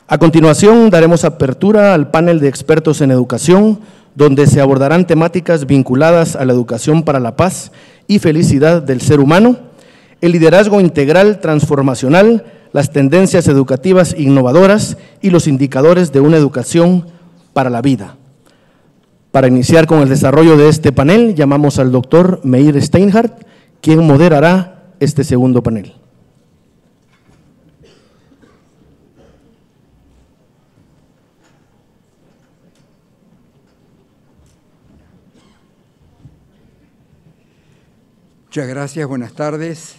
A continuación, daremos apertura al panel de expertos en educación, donde se abordarán temáticas vinculadas a la educación para la paz y felicidad del ser humano, el liderazgo integral transformacional, las tendencias educativas innovadoras y los indicadores de una educación para la vida. Para iniciar con el desarrollo de este panel, llamamos al doctor Meir Steinhardt, quien moderará este segundo panel. Muchas gracias, buenas tardes.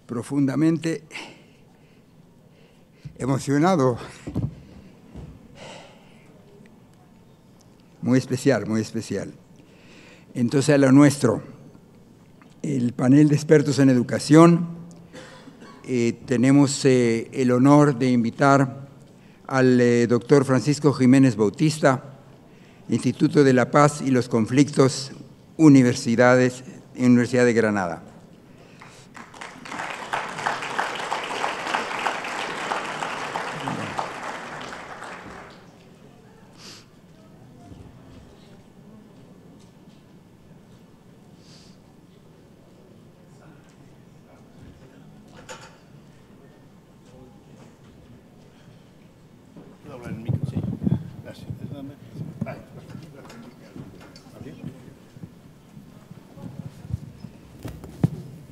Profundamente emocionado. Muy especial, muy especial. Entonces, a lo nuestro, el panel de expertos en educación, tenemos el honor de invitar al doctor Francisco Jiménez Bautista, Instituto de la Paz y los Conflictos, Universidad de Granada.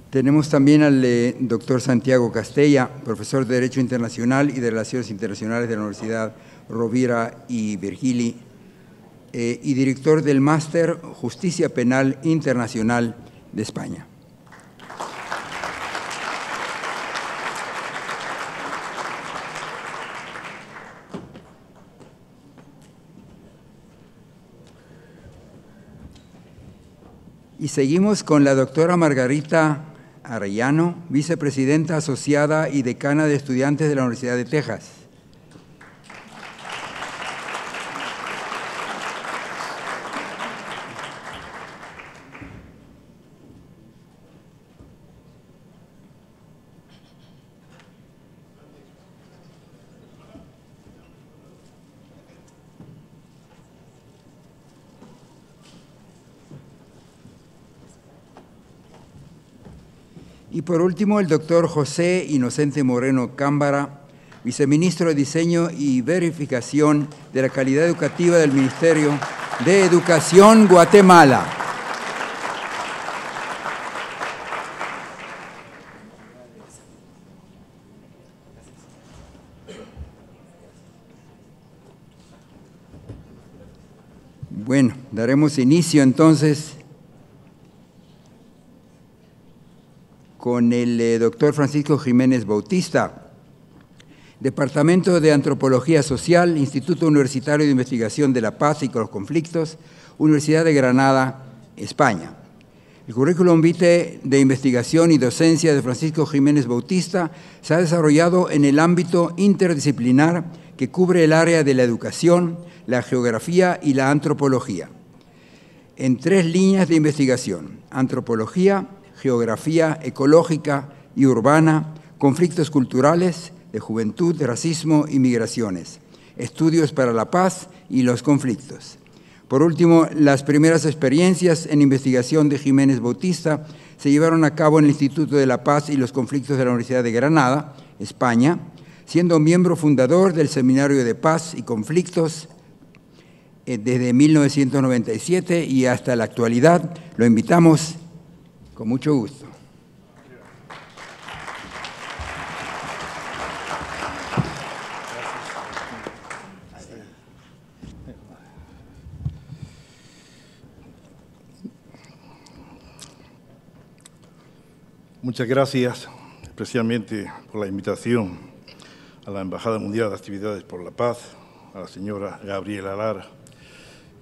Tenemos también al doctor Santiago Castella, profesor de Derecho Internacional y de Relaciones Internacionales de la Universidad Rovira y Virgili, y director del Máster Justicia Penal Internacional de España. Y seguimos con la doctora Margarita Arellano, vicepresidenta asociada y decana de estudiantes de la Universidad de Texas. Y por último, el doctor José Inocente Moreno Cámbara, viceministro de Diseño y Verificación de la Calidad Educativa del Ministerio de Educación, Guatemala. Bueno, daremos inicio entonces con el doctor Francisco Jiménez Bautista, Departamento de Antropología Social, Instituto Universitario de Investigación de la Paz y los Conflictos, Universidad de Granada, España. El currículum vitae de investigación y docencia de Francisco Jiménez Bautista se ha desarrollado en el ámbito interdisciplinar que cubre el área de la educación, la geografía y la antropología, en 3 líneas de investigación: antropología, geografía ecológica y urbana, conflictos culturales, de juventud, de racismo y migraciones, estudios para la paz y los conflictos. Por último, las primeras experiencias en investigación de Jiménez Bautista se llevaron a cabo en el Instituto de la Paz y los Conflictos de la Universidad de Granada, España, siendo miembro fundador del Seminario de Paz y Conflictos desde 1997 y hasta la actualidad. Lo invitamos con mucho gusto. Muchas gracias, especialmente por la invitación a la Embajada Mundial de Actividades por la Paz, a la señora Gabriela Lara.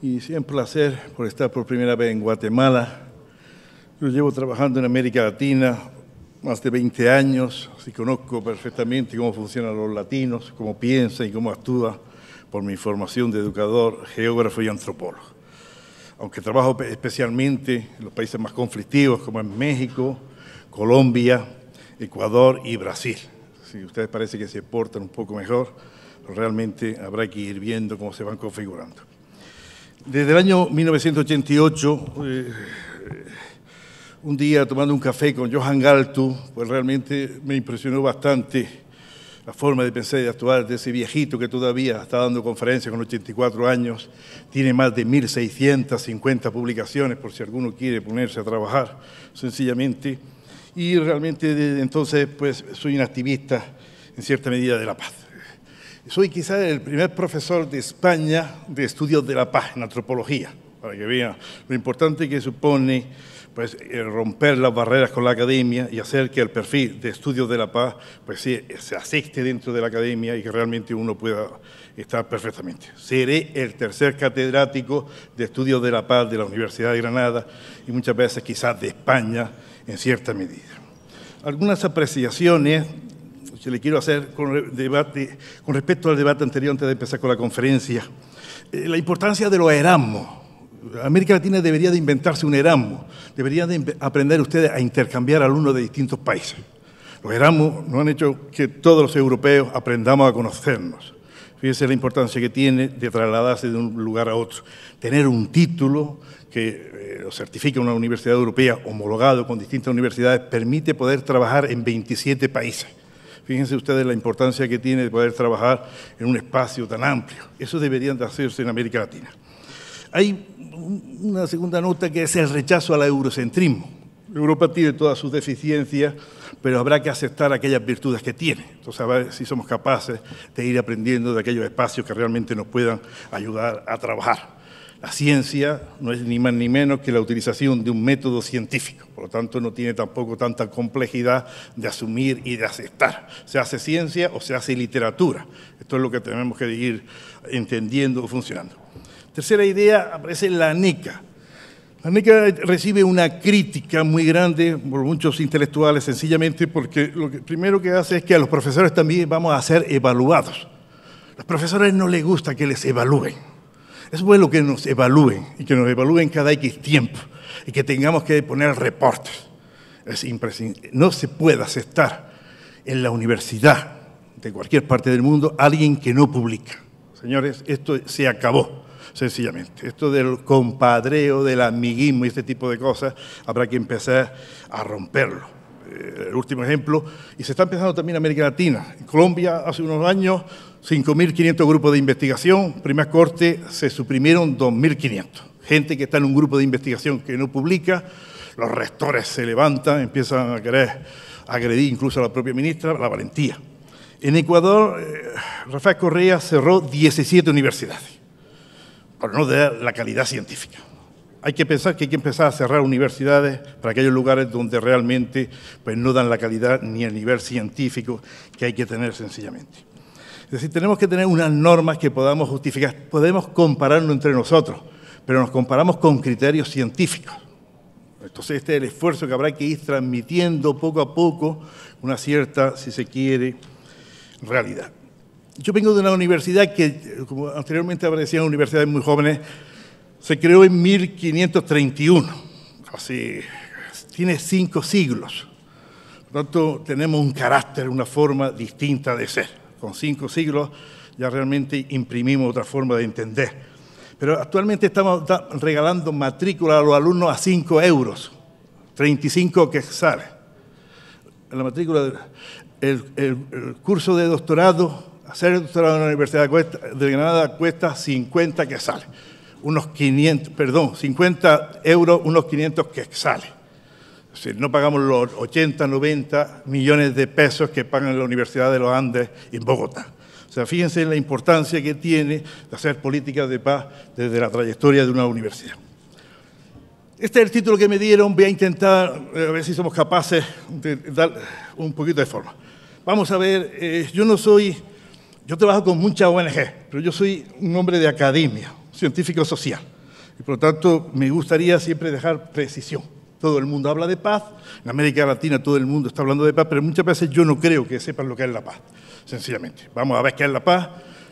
Y sí, un placer por estar por primera vez en Guatemala. Yo llevo trabajando en América Latina más de 20 años, así conozco perfectamente cómo funcionan los latinos, cómo piensan y cómo actúan por mi formación de educador, geógrafo y antropólogo. Aunque trabajo especialmente en los países más conflictivos como en México, Colombia, Ecuador y Brasil. Si ustedes parece que se portan un poco mejor, pero realmente habrá que ir viendo cómo se van configurando. Desde el año 1988, un día tomando un café con Johan Galtung, pues realmente me impresionó bastante la forma de pensar y de actuar de ese viejito que todavía está dando conferencias con 84 años, tiene más de 1.650 publicaciones, por si alguno quiere ponerse a trabajar, sencillamente. Y realmente desde entonces pues, soy un activista en cierta medida de la paz. Soy quizás el primer profesor de España de estudios de la paz en antropología, para que vean lo importante que supone pues, romper las barreras con la academia y hacer que el perfil de estudios de la paz pues, se asiste dentro de la academia y que realmente uno pueda estar perfectamente. Seré el tercer catedrático de estudios de la paz de la Universidad de Granada y muchas veces quizás de España en cierta medida. Algunas apreciaciones que le quiero hacer con respecto al debate anterior antes de empezar con la conferencia. La importancia de los Erasmus. América Latina debería de inventarse un Erasmus, deberían de aprender ustedes a intercambiar alumnos de distintos países. Los Erasmus nos han hecho que todos los europeos aprendamos a conocernos. Fíjense la importancia que tiene de trasladarse de un lugar a otro. Tener un título que lo certifica una universidad europea homologado con distintas universidades permite poder trabajar en 27 países. Fíjense ustedes la importancia que tiene de poder trabajar en un espacio tan amplio. Eso deberían de hacerse en América Latina. Hay una segunda nota que es el rechazo al eurocentrismo. Europa tiene todas sus deficiencias, pero habrá que aceptar aquellas virtudes que tiene. Entonces, a ver si somos capaces de ir aprendiendo de aquellos espacios que realmente nos puedan ayudar a trabajar. La ciencia no es ni más ni menos que la utilización de un método científico, por lo tanto no tiene tampoco tanta complejidad de asumir y de aceptar. Se hace ciencia o se hace literatura. Esto es lo que tenemos que ir entendiendo o funcionando. Tercera idea, aparece la NECA. La NECA recibe una crítica muy grande por muchos intelectuales, sencillamente porque lo que primero que hace es que a los profesores también vamos a ser evaluados. A los profesores no les gusta que les evalúen. Es bueno que nos evalúen y que nos evalúen cada X tiempo y que tengamos que poner reportes. Es imprescindible. No se puede aceptar en la universidad de cualquier parte del mundo alguien que no publica. Señores, esto se acabó. Sencillamente. Esto del compadreo, del amiguismo y este tipo de cosas, habrá que empezar a romperlo. El último ejemplo, y se está empezando también en América Latina. En Colombia, hace unos años, 5.500 grupos de investigación. Primera corte, se suprimieron 2.500. Gente que está en un grupo de investigación que no publica, los rectores se levantan, empiezan a querer agredir incluso a la propia ministra, la valentía. En Ecuador, Rafael Correa cerró 17 universidades. Por no dar la calidad científica. Hay que pensar que hay que empezar a cerrar universidades para aquellos lugares donde realmente pues, no dan la calidad ni el nivel científico que hay que tener sencillamente. Es decir, tenemos que tener unas normas que podamos justificar. Podemos compararnos entre nosotros, pero nos comparamos con criterios científicos. Entonces, este es el esfuerzo que habrá que ir transmitiendo poco a poco una cierta, si se quiere, realidad. Yo vengo de una universidad que, como anteriormente aparecían universidades muy jóvenes, se creó en 1531, así, tiene 5 siglos. Por lo tanto, tenemos un carácter, una forma distinta de ser. Con 5 siglos ya realmente imprimimos otra forma de entender. Pero actualmente estamos regalando matrícula a los alumnos a 5 euros, 35 quetzales. La matrícula, el curso de doctorado, hacer el doctorado en la Universidad de Granada cuesta 50 quetzales, unos 50 euros, unos 500 quetzales. Es decir, no pagamos los 80, 90 millones de pesos que pagan la Universidad de los Andes en Bogotá. O sea, fíjense en la importancia que tiene de hacer políticas de paz desde la trayectoria de una universidad. Este es el título que me dieron, voy a intentar a ver si somos capaces de dar un poquito de forma. Vamos a ver, yo trabajo con muchas ONG, pero yo soy un hombre de academia, científico social, y por lo tanto me gustaría siempre dejar precisión. Todo el mundo habla de paz, en América Latina todo el mundo está hablando de paz, pero muchas veces yo no creo que sepan lo que es la paz, sencillamente. Vamos a ver qué es la paz,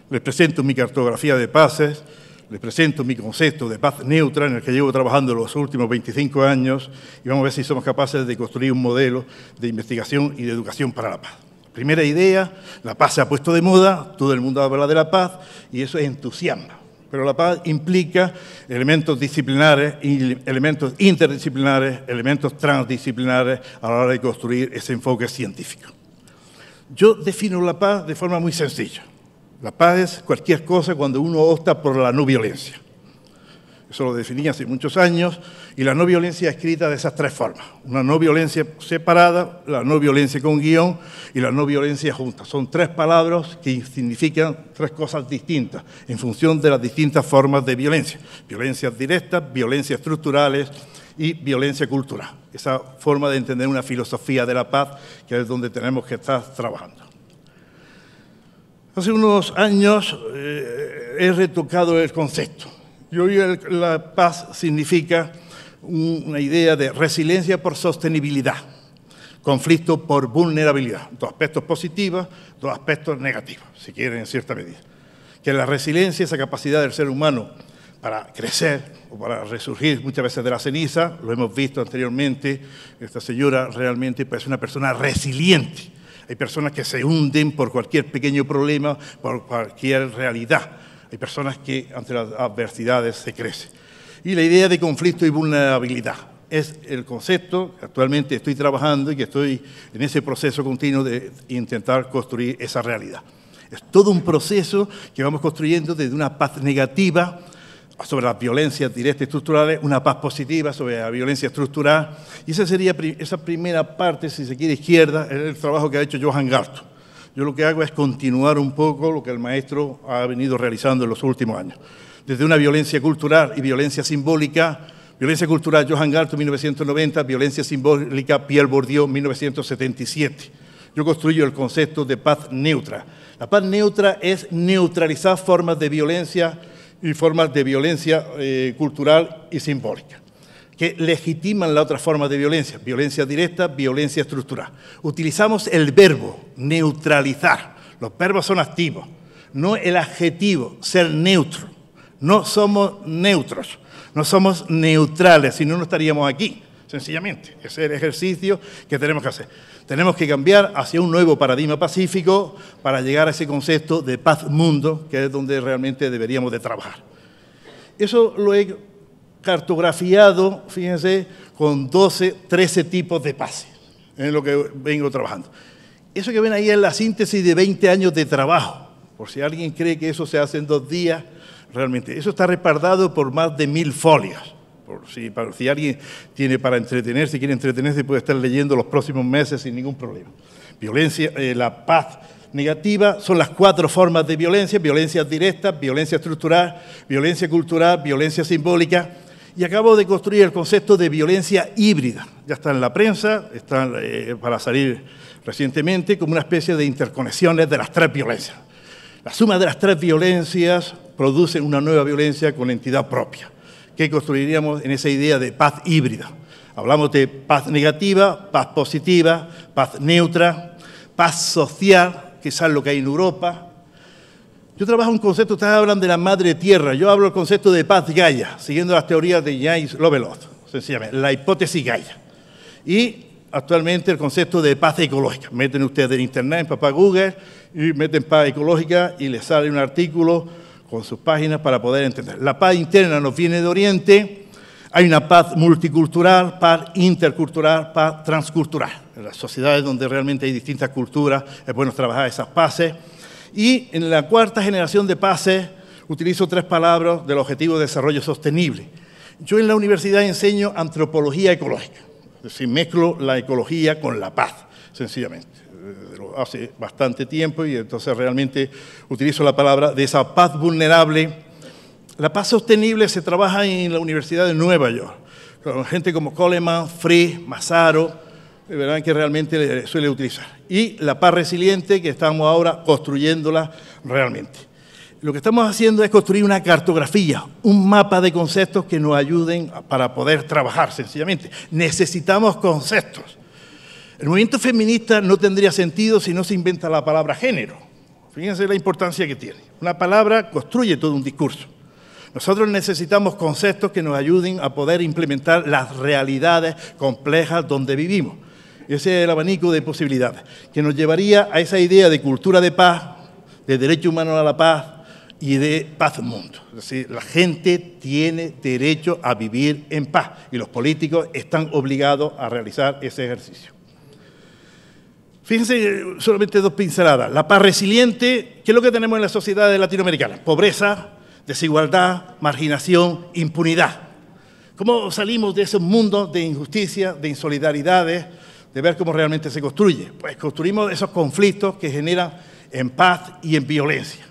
les presento mi cartografía de paces, Les presento mi concepto de paz neutra en el que llevo trabajando los últimos 25 años y vamos a ver si somos capaces de construir un modelo de investigación y de educación para la paz. Primera idea, la paz se ha puesto de moda, todo el mundo habla de la paz y eso entusiasma. Pero la paz implica elementos disciplinares, elementos interdisciplinares, elementos transdisciplinares a la hora de construir ese enfoque científico. Yo defino la paz de forma muy sencilla. La paz es cualquier cosa cuando uno opta por la no violencia. Eso lo definí hace muchos años y la no violencia escrita de esas tres formas. Una no violencia separada, la no violencia con guión y la no violencia junta. Son tres palabras que significan tres cosas distintas en función de las distintas formas de violencia. Violencias directas, violencias estructurales y violencia cultural. Esa forma de entender una filosofía de la paz que es donde tenemos que estar trabajando. Hace unos años he retocado el concepto. Y hoy la paz significa una idea de resiliencia por sostenibilidad, conflicto por vulnerabilidad, dos aspectos positivos, dos aspectos negativos, si quieren, en cierta medida. Que la resiliencia, esa capacidad del ser humano para crecer o para resurgir muchas veces de la ceniza, lo hemos visto anteriormente, esta señora realmente es una persona resiliente. Hay personas que se hunden por cualquier pequeño problema, por cualquier realidad. Hay personas que ante las adversidades se crecen. Y la idea de conflicto y vulnerabilidad es el concepto que actualmente estoy trabajando y que estoy en ese proceso continuo de intentar construir esa realidad. Es todo un proceso que vamos construyendo desde una paz negativa sobre las violencias directas y estructurales, una paz positiva sobre la violencia estructural. Y esa sería esa primera parte, si se quiere, izquierda, es el trabajo que ha hecho Johan Galtung. Yo lo que hago es continuar un poco lo que el maestro ha venido realizando en los últimos años. Desde una violencia cultural y violencia simbólica, violencia cultural Johan Galtung, 1990, violencia simbólica Pierre Bourdieu, 1977. Yo construyo el concepto de paz neutra. La paz neutra es neutralizar formas de violencia y formas de violencia cultural y simbólica, que legitiman la otra forma de violencia, violencia directa, violencia estructural. Utilizamos el verbo neutralizar, los verbos son activos, no el adjetivo, ser neutro. No somos neutros, no somos neutrales, si no, no estaríamos aquí, sencillamente. Ese es el ejercicio que tenemos que hacer. Tenemos que cambiar hacia un nuevo paradigma pacífico para llegar a ese concepto de paz mundo, que es donde realmente deberíamos de trabajar. Eso lo he cartografiado, fíjense, con 12, 13 tipos de paz, en lo que vengo trabajando. Eso que ven ahí es la síntesis de 20 años de trabajo, por si alguien cree que eso se hace en 2 días, realmente. Eso está respaldado por más de 1000 folios. Si alguien tiene para entretenerse, quiere entretenerse, puede estar leyendo los próximos meses sin ningún problema. Violencia, la paz negativa son las 4 formas de violencia: violencia directa, violencia estructural, violencia cultural, violencia simbólica. Y acabo de construir el concepto de violencia híbrida. Ya está en la prensa, está para salir recientemente, como una especie de interconexiones de las 3 violencias. La suma de las 3 violencias produce una nueva violencia con entidad propia, que construiríamos en esa idea de paz híbrida. Hablamos de paz negativa, paz positiva, paz neutra, paz social, que es lo que hay en Europa. Yo trabajo un concepto, ustedes hablan de la madre tierra, yo hablo del concepto de paz Gaia, siguiendo las teorías de Jacques Lovelock, sencillamente, la hipótesis Gaia. Y actualmente el concepto de paz ecológica. Meten ustedes en internet, en papá Google, y meten paz ecológica y les sale un artículo con sus páginas para poder entender. La paz interna nos viene de Oriente, hay una paz multicultural, paz intercultural, paz transcultural. En las sociedades donde realmente hay distintas culturas es bueno trabajar esas paces. Y en la 4ª generación de paces utilizo 3 palabras del Objetivo de Desarrollo Sostenible. Yo en la universidad enseño antropología ecológica, es decir, mezclo la ecología con la paz, sencillamente. Lo hace bastante tiempo y entonces realmente utilizo la palabra de esa paz vulnerable. La paz sostenible se trabaja en la Universidad de Nueva York, con gente como Coleman, Free, Massaro, verán que realmente suele utilizar. Y la paz resiliente, que estamos ahora construyéndola realmente. Lo que estamos haciendo es construir una cartografía, un mapa de conceptos que nos ayuden para poder trabajar, sencillamente. Necesitamos conceptos. El movimiento feminista no tendría sentido si no se inventa la palabra género. Fíjense la importancia que tiene. Una palabra construye todo un discurso. Nosotros necesitamos conceptos que nos ayuden a poder implementar las realidades complejas donde vivimos. Ese es el abanico de posibilidades, que nos llevaría a esa idea de cultura de paz, de derecho humano a la paz y de paz mundo. Es decir, la gente tiene derecho a vivir en paz y los políticos están obligados a realizar ese ejercicio. Fíjense solamente dos pinceladas. La paz resiliente, ¿qué es lo que tenemos en la sociedad latinoamericana? Pobreza, desigualdad, marginación, impunidad. ¿Cómo salimos de esos mundos de injusticia, de insolidaridades, de ver cómo realmente se construye? Pues construimos esos conflictos que generan en paz y en violencia.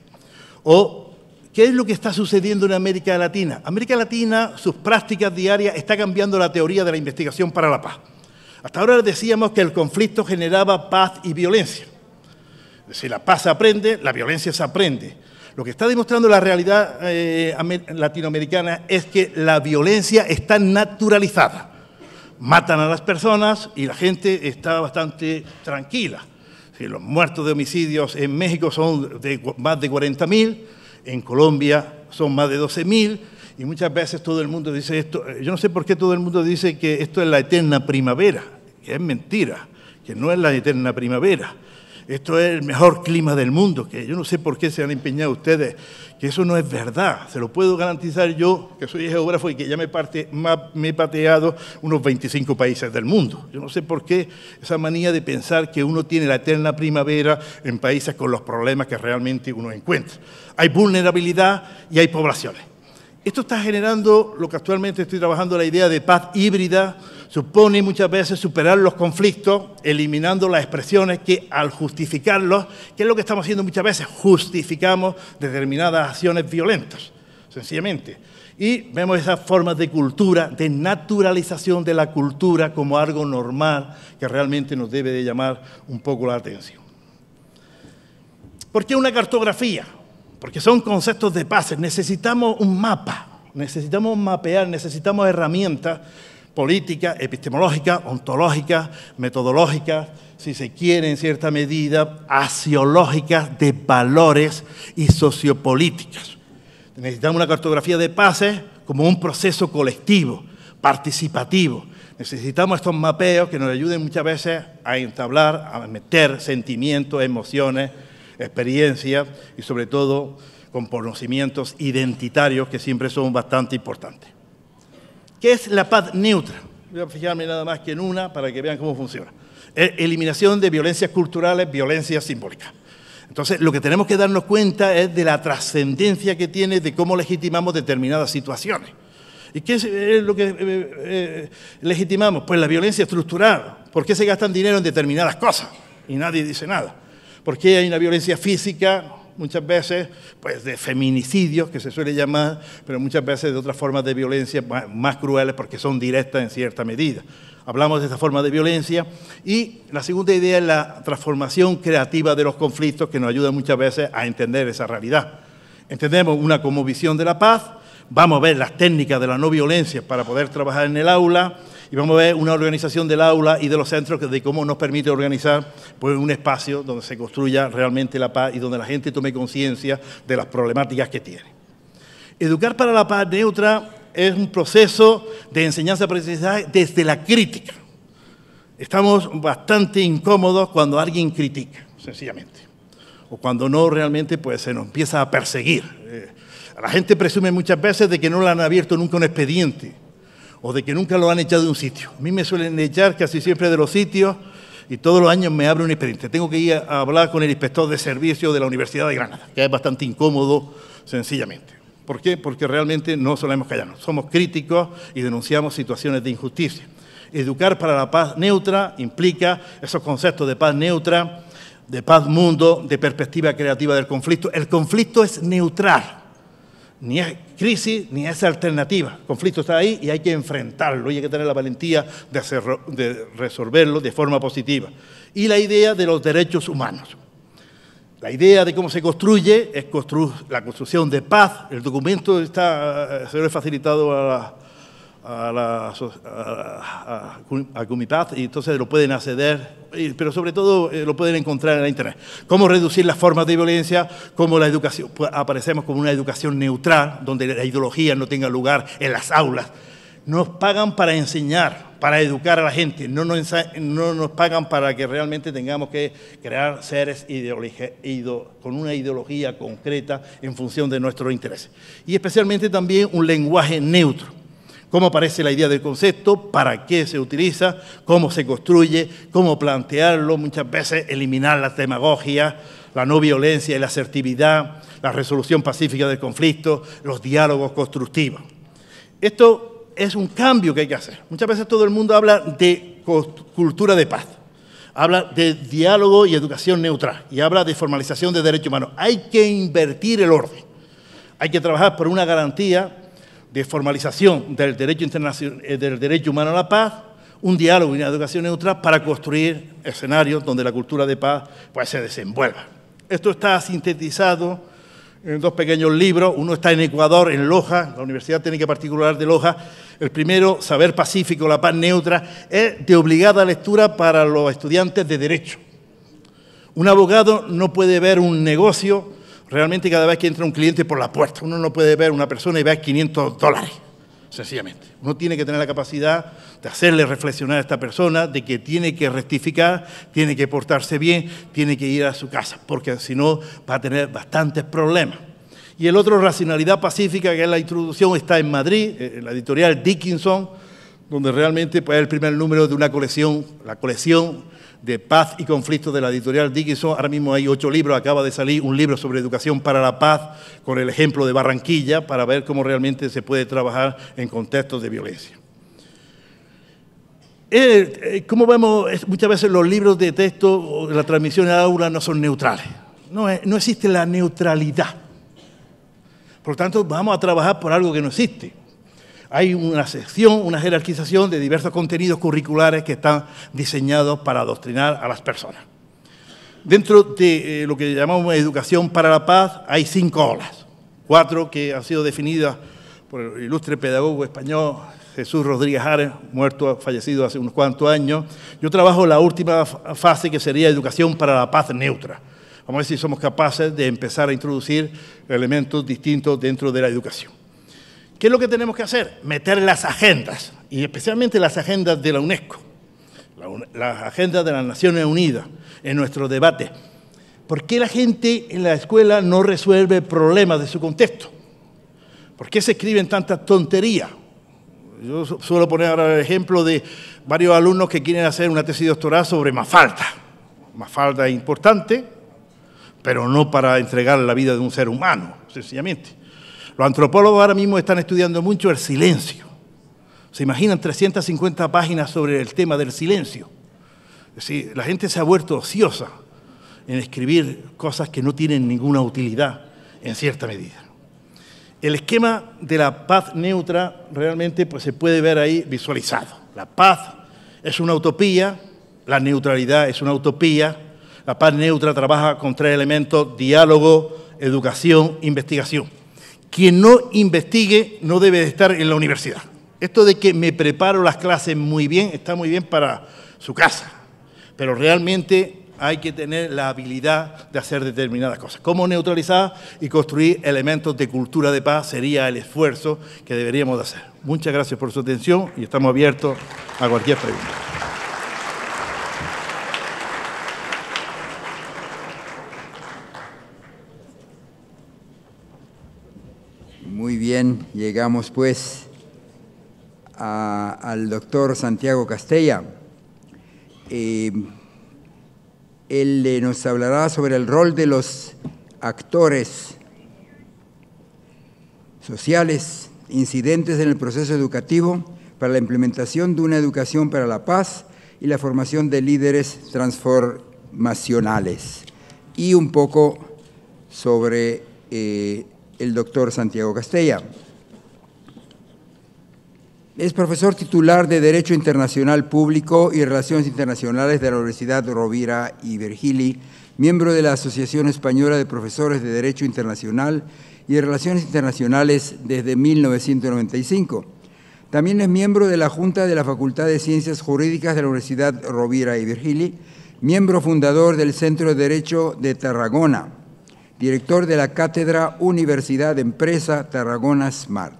¿O qué es lo que está sucediendo en América Latina? América Latina, sus prácticas diarias, está cambiando la teoría de la investigación para la paz. Hasta ahora decíamos que el conflicto generaba paz y violencia. Es decir, la paz se aprende, la violencia se aprende. Lo que está demostrando la realidad latinoamericana es que la violencia está naturalizada. Matan a las personas y la gente está bastante tranquila. Los muertos de homicidios en México son más de 40.000, en Colombia son más de 12.000, y muchas veces todo el mundo dice esto. Yo no sé por qué todo el mundo dice que esto es la eterna primavera, que es mentira, que no es la eterna primavera. Esto es el mejor clima del mundo, que yo no sé por qué se han empeñado ustedes, que eso no es verdad. Se lo puedo garantizar yo, que soy geógrafo y que ya me he pateado unos 25 países del mundo. Yo no sé por qué esa manía de pensar que uno tiene la eterna primavera en países con los problemas que realmente uno encuentra. Hay vulnerabilidad y hay poblaciones. Esto está generando lo que actualmente estoy trabajando, la idea de paz híbrida. Supone muchas veces superar los conflictos, eliminando las expresiones que al justificarlos, que es lo que estamos haciendo muchas veces, justificamos determinadas acciones violentas, sencillamente. Y vemos esas formas de cultura, de naturalización de la cultura como algo normal que realmente nos debe de llamar un poco la atención. ¿Por qué una cartografía? Porque son conceptos de paz. Necesitamos un mapa, necesitamos mapear, necesitamos herramientas políticas, epistemológicas, ontológicas, metodológicas, si se quiere en cierta medida, axiológicas de valores y sociopolíticas. Necesitamos una cartografía de paces como un proceso colectivo, participativo. Necesitamos estos mapeos que nos ayuden muchas veces a entablar, a meter sentimientos, emociones, experiencias y sobre todo con conocimientos identitarios que siempre son bastante importantes. ¿Qué es la paz neutra? Voy a fijarme nada más que en una para que vean cómo funciona. Eliminación de violencias culturales, violencias simbólicas. Entonces, lo que tenemos que darnos cuenta es de la trascendencia que tiene de cómo legitimamos determinadas situaciones. ¿Y qué es lo que legitimamos? Pues la violencia estructural. ¿Por qué se gastan dinero en determinadas cosas? Y nadie dice nada. ¿Por qué hay una violencia física? Muchas veces, pues de feminicidios, que se suele llamar, pero muchas veces de otras formas de violencia más crueles porque son directas en cierta medida. Hablamos de esta forma de violencia. Y la segunda idea es la transformación creativa de los conflictos, que nos ayuda muchas veces a entender esa realidad. Entendemos una como visión de la paz, vamos a ver las técnicas de la no violencia para poder trabajar en el aula, y vamos a ver una organización del aula y de los centros de cómo nos permite organizar pues, un espacio donde se construya realmente la paz y donde la gente tome conciencia de las problemáticas que tiene. Educar para la paz neutra es un proceso de enseñanza-aprendizaje desde la crítica. Estamos bastante incómodos cuando alguien critica, sencillamente, o cuando no realmente pues, se nos empieza a perseguir. La gente presume muchas veces de que no le han abierto nunca un expediente, o de que nunca lo han echado de un sitio. A mí me suelen echar casi siempre de los sitios y todos los años me abre un expediente. Tengo que ir a hablar con el inspector de servicio de la Universidad de Granada, que es bastante incómodo, sencillamente. ¿Por qué? Porque realmente no solemos callarnos. Somos críticos y denunciamos situaciones de injusticia. Educar para la paz neutra implica esos conceptos de paz neutra, de paz mundo, de perspectiva creativa del conflicto. El conflicto es neutral. Ni es crisis, ni es alternativa. El conflicto está ahí y hay que enfrentarlo, y hay que tener la valentía de resolverlo de forma positiva. Y la idea de los derechos humanos. La idea de cómo se construye es la construcción de paz. El documento se lo he facilitado a a Cumipaz, y entonces lo pueden acceder, pero sobre todo lo pueden encontrar en la internet. Cómo reducir las formas de violencia, cómo la educación, pues aparecemos como una educación neutral, donde la ideología no tenga lugar en las aulas. Nos pagan para enseñar, para educar a la gente, no nos pagan para que realmente tengamos que crear seres con una ideología concreta en función de nuestros intereses. Y especialmente también un lenguaje neutro. Cómo aparece la idea del concepto, para qué se utiliza, cómo se construye, cómo plantearlo, muchas veces eliminar la demagogia, la no violencia y la asertividad, la resolución pacífica del conflicto, los diálogos constructivos. Esto es un cambio que hay que hacer. Muchas veces todo el mundo habla de cultura de paz, habla de diálogo y educación neutral y habla de formalización de derechos humanos. Hay que invertir el orden, hay que trabajar por una garantía de formalización del derecho internacional, del derecho humano a la paz, un diálogo y una educación neutral para construir escenarios donde la cultura de paz pues, se desenvuelva. Esto está sintetizado en dos pequeños libros. Uno está en Ecuador, en Loja, la Universidad Técnica Particular de Loja. El primero, Saber Pacífico, la paz neutra, es de obligada lectura para los estudiantes de Derecho. Un abogado no puede ver un negocio realmente cada vez que entra un cliente por la puerta. Uno no puede ver una persona y ver $500, sencillamente. Uno tiene que tener la capacidad de hacerle reflexionar a esta persona de que tiene que rectificar, tiene que portarse bien, tiene que ir a su casa, porque si no va a tener bastantes problemas. Y el otro, Racionalidad Pacífica, que es la introducción, está en Madrid, en la editorial Dickinson, donde realmente pues, es el primer número de una colección, la colección de Paz y Conflicto de la editorial Dickinson. Ahora mismo hay 8 libros, acaba de salir un libro sobre educación para la paz, con el ejemplo de Barranquilla, para ver cómo realmente se puede trabajar en contextos de violencia. Como vemos, muchas veces los libros de texto o la transmisión al aula no son neutrales. No existe la neutralidad. Por lo tanto, vamos a trabajar por algo que no existe. Hay una sección, una jerarquización de diversos contenidos curriculares que están diseñados para adoctrinar a las personas. Dentro de lo que llamamos educación para la paz hay 5 olas, 4 que han sido definidas por el ilustre pedagogo español Jesús Rodríguez Ares, fallecido hace unos cuantos años. Yo trabajo en la última fase, que sería educación para la paz neutra. Vamos a ver si somos capaces de empezar a introducir elementos distintos dentro de la educación. ¿Qué es lo que tenemos que hacer? Meter las agendas, y especialmente las agendas de la UNESCO, las agendas de las Naciones Unidas en nuestro debate. ¿Por qué la gente en la escuela no resuelve problemas de su contexto? ¿Por qué se escriben tantas tonterías? Yo suelo poner ahora el ejemplo de varios alumnos que quieren hacer una tesis doctoral sobre Mafalda. Mafalda es importante, pero no para entregar la vida de un ser humano, sencillamente. Los antropólogos ahora mismo están estudiando mucho el silencio. ¿Se imaginan 350 páginas sobre el tema del silencio? Es decir, la gente se ha vuelto ociosa en escribir cosas que no tienen ninguna utilidad en cierta medida. El esquema de la paz neutra realmente pues, se puede ver ahí visualizado. La paz es una utopía, la neutralidad es una utopía. La paz neutra trabaja con 3 elementos: diálogo, educación, investigación. Quien no investigue no debe de estar en la universidad. Esto de que me preparo las clases muy bien, está muy bien para su casa, pero realmente hay que tener la habilidad de hacer determinadas cosas. Cómo neutralizar y construir elementos de cultura de paz sería el esfuerzo que deberíamos de hacer. Muchas gracias por su atención y estamos abiertos a cualquier pregunta. Muy bien, llegamos pues al doctor Santiago Castella. Él nos hablará sobre el rol de los actores sociales incidentes en el proceso educativo para la implementación de una educación para la paz y la formación de líderes transformacionales. Y un poco sobre el doctor Santiago Castella. Es profesor titular de Derecho Internacional Público y Relaciones Internacionales de la Universidad Rovira y Virgili, miembro de la Asociación Española de Profesores de Derecho Internacional y Relaciones Internacionales desde 1995. También es miembro de la Junta de la Facultad de Ciencias Jurídicas de la Universidad Rovira y Virgili, miembro fundador del Centro de Derecho de Tarragona, director de la Cátedra Universidad Empresa Tarragona Smart.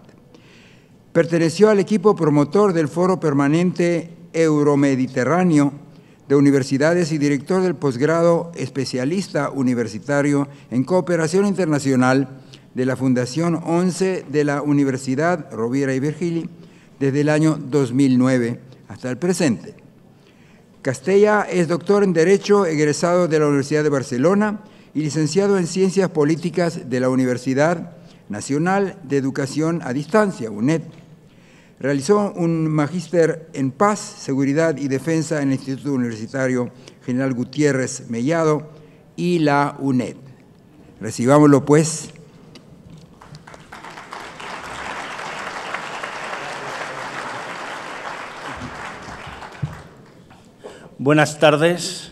Perteneció al equipo promotor del Foro Permanente Euromediterráneo de Universidades y director del posgrado especialista universitario en cooperación internacional de la Fundación 11 de la Universidad Rovira y Virgili desde el año 2009 hasta el presente. Castella es doctor en Derecho, egresado de la Universidad de Barcelona y licenciado en Ciencias Políticas de la Universidad Nacional de Educación a Distancia, UNED. Realizó un magíster en Paz, Seguridad y Defensa en el Instituto Universitario General Gutiérrez Mellado y la UNED. Recibámoslo, pues. Buenas tardes.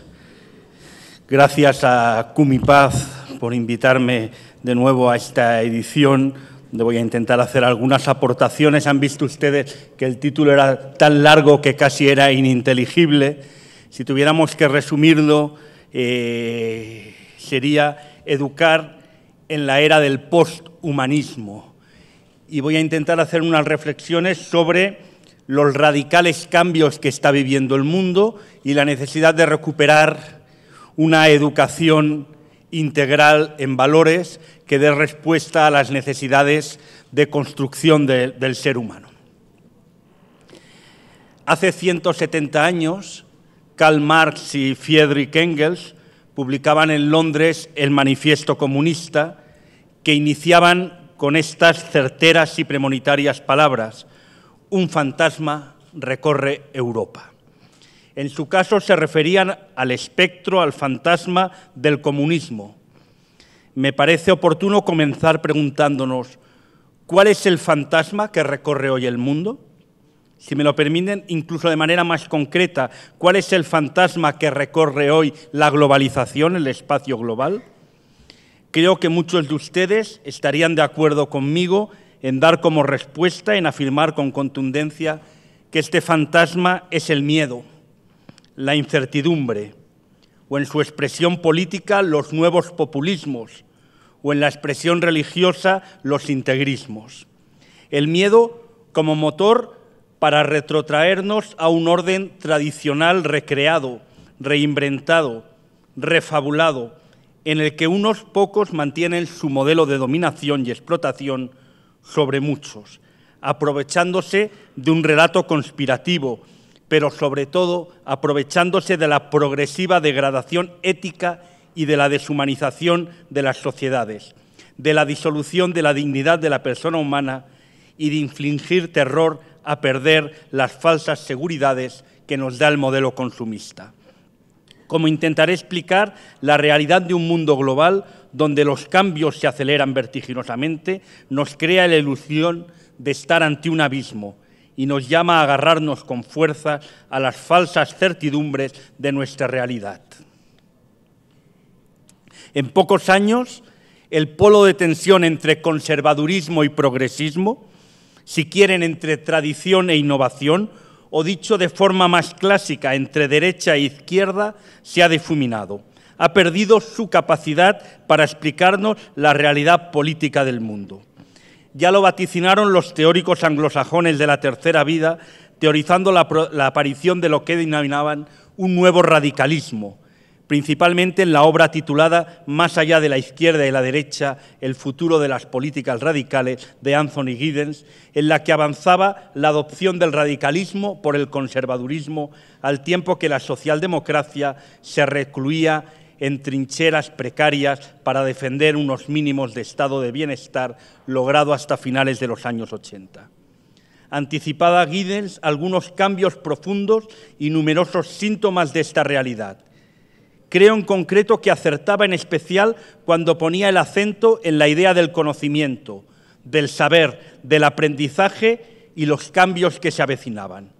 Gracias a Cumipaz por invitarme de nuevo a esta edición, donde voy a intentar hacer algunas aportaciones. Han visto ustedes que el título era tan largo que casi era ininteligible. Si tuviéramos que resumirlo, sería educar en la era del posthumanismo. Y voy a intentar hacer unas reflexiones sobre los radicales cambios que está viviendo el mundo y la necesidad de recuperar una educación integral en valores que dé respuesta a las necesidades de construcción del ser humano. Hace 170 años, Karl Marx y Friedrich Engels publicaban en Londres el Manifiesto Comunista, que iniciaban con estas certeras y premonitarias palabras: un fantasma recorre Europa. En su caso se referían al espectro, al fantasma del comunismo. Me parece oportuno comenzar preguntándonos, ¿cuál es el fantasma que recorre hoy el mundo? Si me lo permiten, incluso de manera más concreta, ¿cuál es el fantasma que recorre hoy la globalización, el espacio global? Creo que muchos de ustedes estarían de acuerdo conmigo en dar como respuesta, en afirmar con contundencia que este fantasma es el miedo, la incertidumbre, o en su expresión política, los nuevos populismos, o en la expresión religiosa, los integrismos. El miedo como motor para retrotraernos a un orden tradicional recreado, reinventado, refabulado, en el que unos pocos mantienen su modelo de dominación y explotación sobre muchos, aprovechándose de un relato conspirativo, pero sobre todo aprovechándose de la progresiva degradación ética y de la deshumanización de las sociedades, de la disolución de la dignidad de la persona humana y de infligir terror a perder las falsas seguridades que nos da el modelo consumista. Como intentaré explicar la realidad de un mundo global donde los cambios se aceleran vertiginosamente, nos crea la ilusión de estar ante un abismo y nos llama a agarrarnos con fuerza a las falsas certidumbres de nuestra realidad. En pocos años, el polo de tensión entre conservadurismo y progresismo, si quieren entre tradición e innovación, o dicho de forma más clásica, entre derecha e izquierda, se ha difuminado. Ha perdido su capacidad para explicarnos la realidad política del mundo. Ya lo vaticinaron los teóricos anglosajones de la tercera vida, teorizando la aparición de lo que denominaban un nuevo radicalismo, principalmente en la obra titulada Más allá de la izquierda y la derecha, el futuro de las políticas radicales, de Anthony Giddens, en la que avanzaba la adopción del radicalismo por el conservadurismo, al tiempo que la socialdemocracia se recluía en trincheras precarias para defender unos mínimos de estado de bienestar logrado hasta finales de los años 80. Anticipada Giddens algunos cambios profundos y numerosos síntomas de esta realidad. Creo en concreto que acertaba en especial cuando ponía el acento en la idea del conocimiento, del saber, del aprendizaje y los cambios que se avecinaban.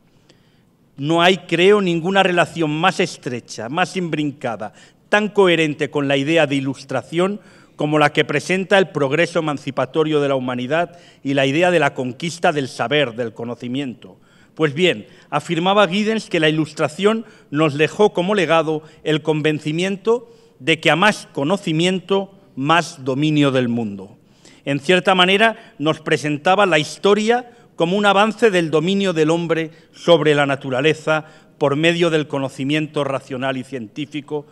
No hay, creo, ninguna relación más estrecha, más imbrincada, tan coherente con la idea de ilustración como la que presenta el progreso emancipatorio de la humanidad y la idea de la conquista del saber, del conocimiento. Pues bien, afirmaba Giddens que la Ilustración nos dejó como legado el convencimiento de que a más conocimiento, más dominio del mundo. En cierta manera, nos presentaba la historia como un avance del dominio del hombre sobre la naturaleza por medio del conocimiento racional y científico,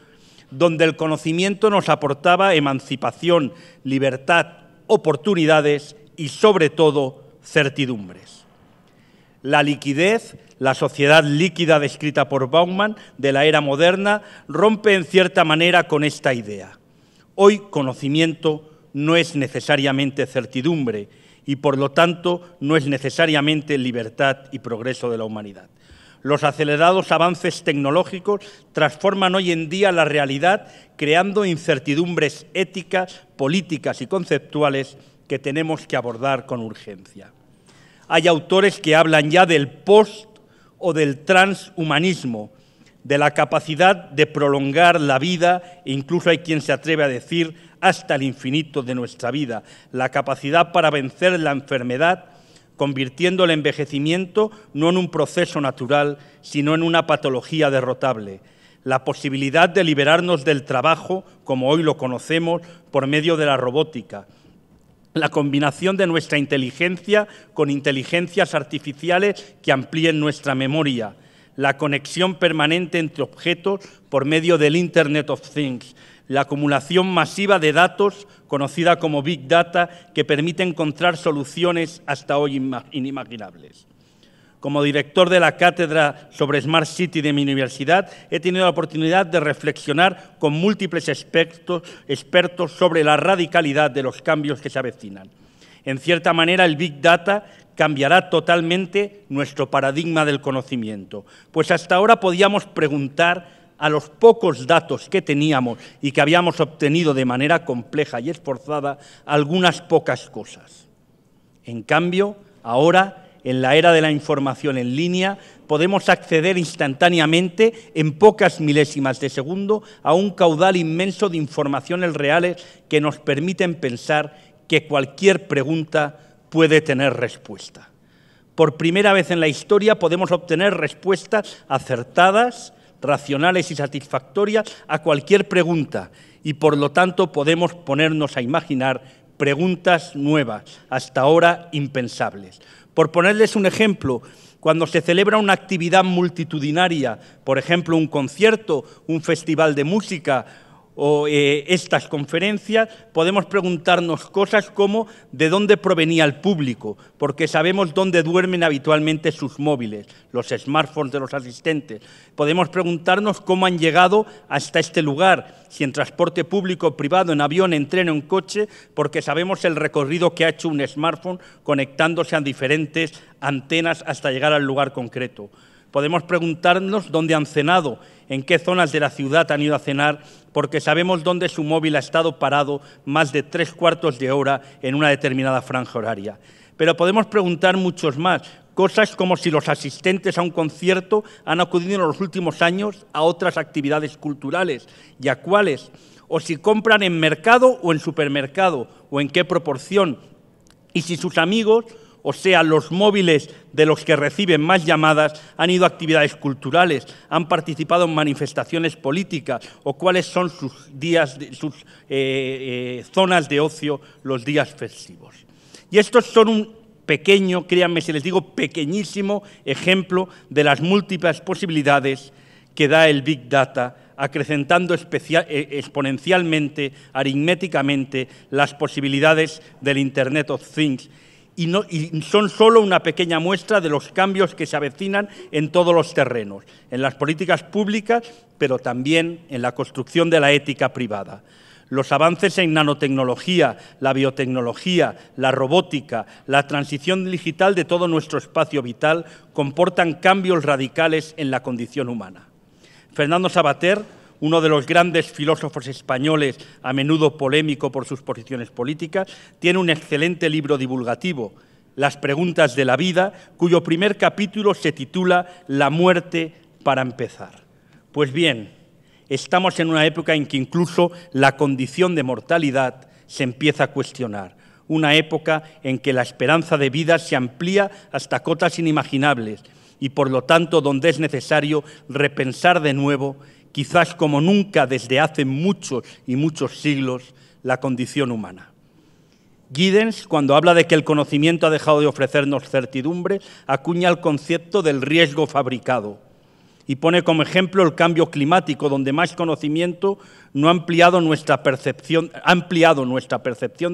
donde el conocimiento nos aportaba emancipación, libertad, oportunidades y, sobre todo, certidumbres. La liquidez, la sociedad líquida descrita por Bauman de la era moderna, rompe en cierta manera con esta idea. Hoy, conocimiento no es necesariamente certidumbre y, por lo tanto, no es necesariamente libertad y progreso de la humanidad. Los acelerados avances tecnológicos transforman hoy en día la realidad, creando incertidumbres éticas, políticas y conceptuales que tenemos que abordar con urgencia. Hay autores que hablan ya del post o del transhumanismo, de la capacidad de prolongar la vida, e incluso hay quien se atreve a decir hasta el infinito de nuestra vida, la capacidad para vencer la enfermedad, convirtiendo el envejecimiento no en un proceso natural, sino en una patología derrotable. La posibilidad de liberarnos del trabajo, como hoy lo conocemos, por medio de la robótica. La combinación de nuestra inteligencia con inteligencias artificiales que amplíen nuestra memoria. La conexión permanente entre objetos por medio del Internet of Things. La acumulación masiva de datos, conocida como Big Data, que permite encontrar soluciones hasta hoy inimaginables. Como director de la cátedra sobre Smart City de mi universidad, he tenido la oportunidad de reflexionar con múltiples expertos sobre la radicalidad de los cambios que se avecinan. En cierta manera, el Big Data cambiará totalmente nuestro paradigma del conocimiento, pues hasta ahora podíamos preguntar a los pocos datos que teníamos y que habíamos obtenido de manera compleja y esforzada algunas pocas cosas. En cambio, ahora, en la era de la información en línea, podemos acceder instantáneamente, en pocas milésimas de segundo, a un caudal inmenso de informaciones reales que nos permiten pensar que cualquier pregunta puede tener respuesta. Por primera vez en la historia podemos obtener respuestas acertadas, racionales y satisfactorias a cualquier pregunta y, por lo tanto, podemos ponernos a imaginar preguntas nuevas, hasta ahora impensables. Por ponerles un ejemplo, cuando se celebra una actividad multitudinaria, por ejemplo, un concierto, un festival de música o estas conferencias, podemos preguntarnos cosas como ¿de dónde provenía el público? Porque sabemos dónde duermen habitualmente sus móviles, los smartphones de los asistentes. Podemos preguntarnos cómo han llegado hasta este lugar, si en transporte público o privado, en avión, en tren o en coche, porque sabemos el recorrido que ha hecho un smartphone conectándose a diferentes antenas hasta llegar al lugar concreto. Podemos preguntarnos dónde han cenado, en qué zonas de la ciudad han ido a cenar, porque sabemos dónde su móvil ha estado parado más de 3/4 de hora en una determinada franja horaria. Pero podemos preguntar muchos más, cosas como si los asistentes a un concierto han acudido en los últimos años a otras actividades culturales y a cuáles, o si compran en mercado o en supermercado, o en qué proporción, y si sus amigos, o sea, los móviles de los que reciben más llamadas, han ido a actividades culturales, han participado en manifestaciones políticas, o cuáles son sus zonas de ocio los días festivos. Y estos son un pequeño, créanme si les digo pequeñísimo, ejemplo de las múltiples posibilidades que da el Big Data, acrecentando exponencialmente, aritméticamente, las posibilidades del Internet of Things, y son solo una pequeña muestra de los cambios que se avecinan en todos los terrenos, en las políticas públicas, pero también en la construcción de la ética privada. Los avances en nanotecnología, la biotecnología, la robótica, la transición digital de todo nuestro espacio vital comportan cambios radicales en la condición humana. Fernando Savater, uno de los grandes filósofos españoles, a menudo polémico por sus posiciones políticas, tiene un excelente libro divulgativo, Las preguntas de la vida, cuyo primer capítulo se titula La muerte para empezar. Pues bien, estamos en una época en que incluso la condición de mortalidad se empieza a cuestionar. Una época en que la esperanza de vida se amplía hasta cotas inimaginables y, por lo tanto, donde es necesario repensar de nuevo, quizás como nunca desde hace muchos y muchos siglos, la condición humana. Giddens, cuando habla de que el conocimiento ha dejado de ofrecernos certidumbre, acuña el concepto del riesgo fabricado y pone como ejemplo el cambio climático, donde más conocimiento ha ampliado nuestra percepción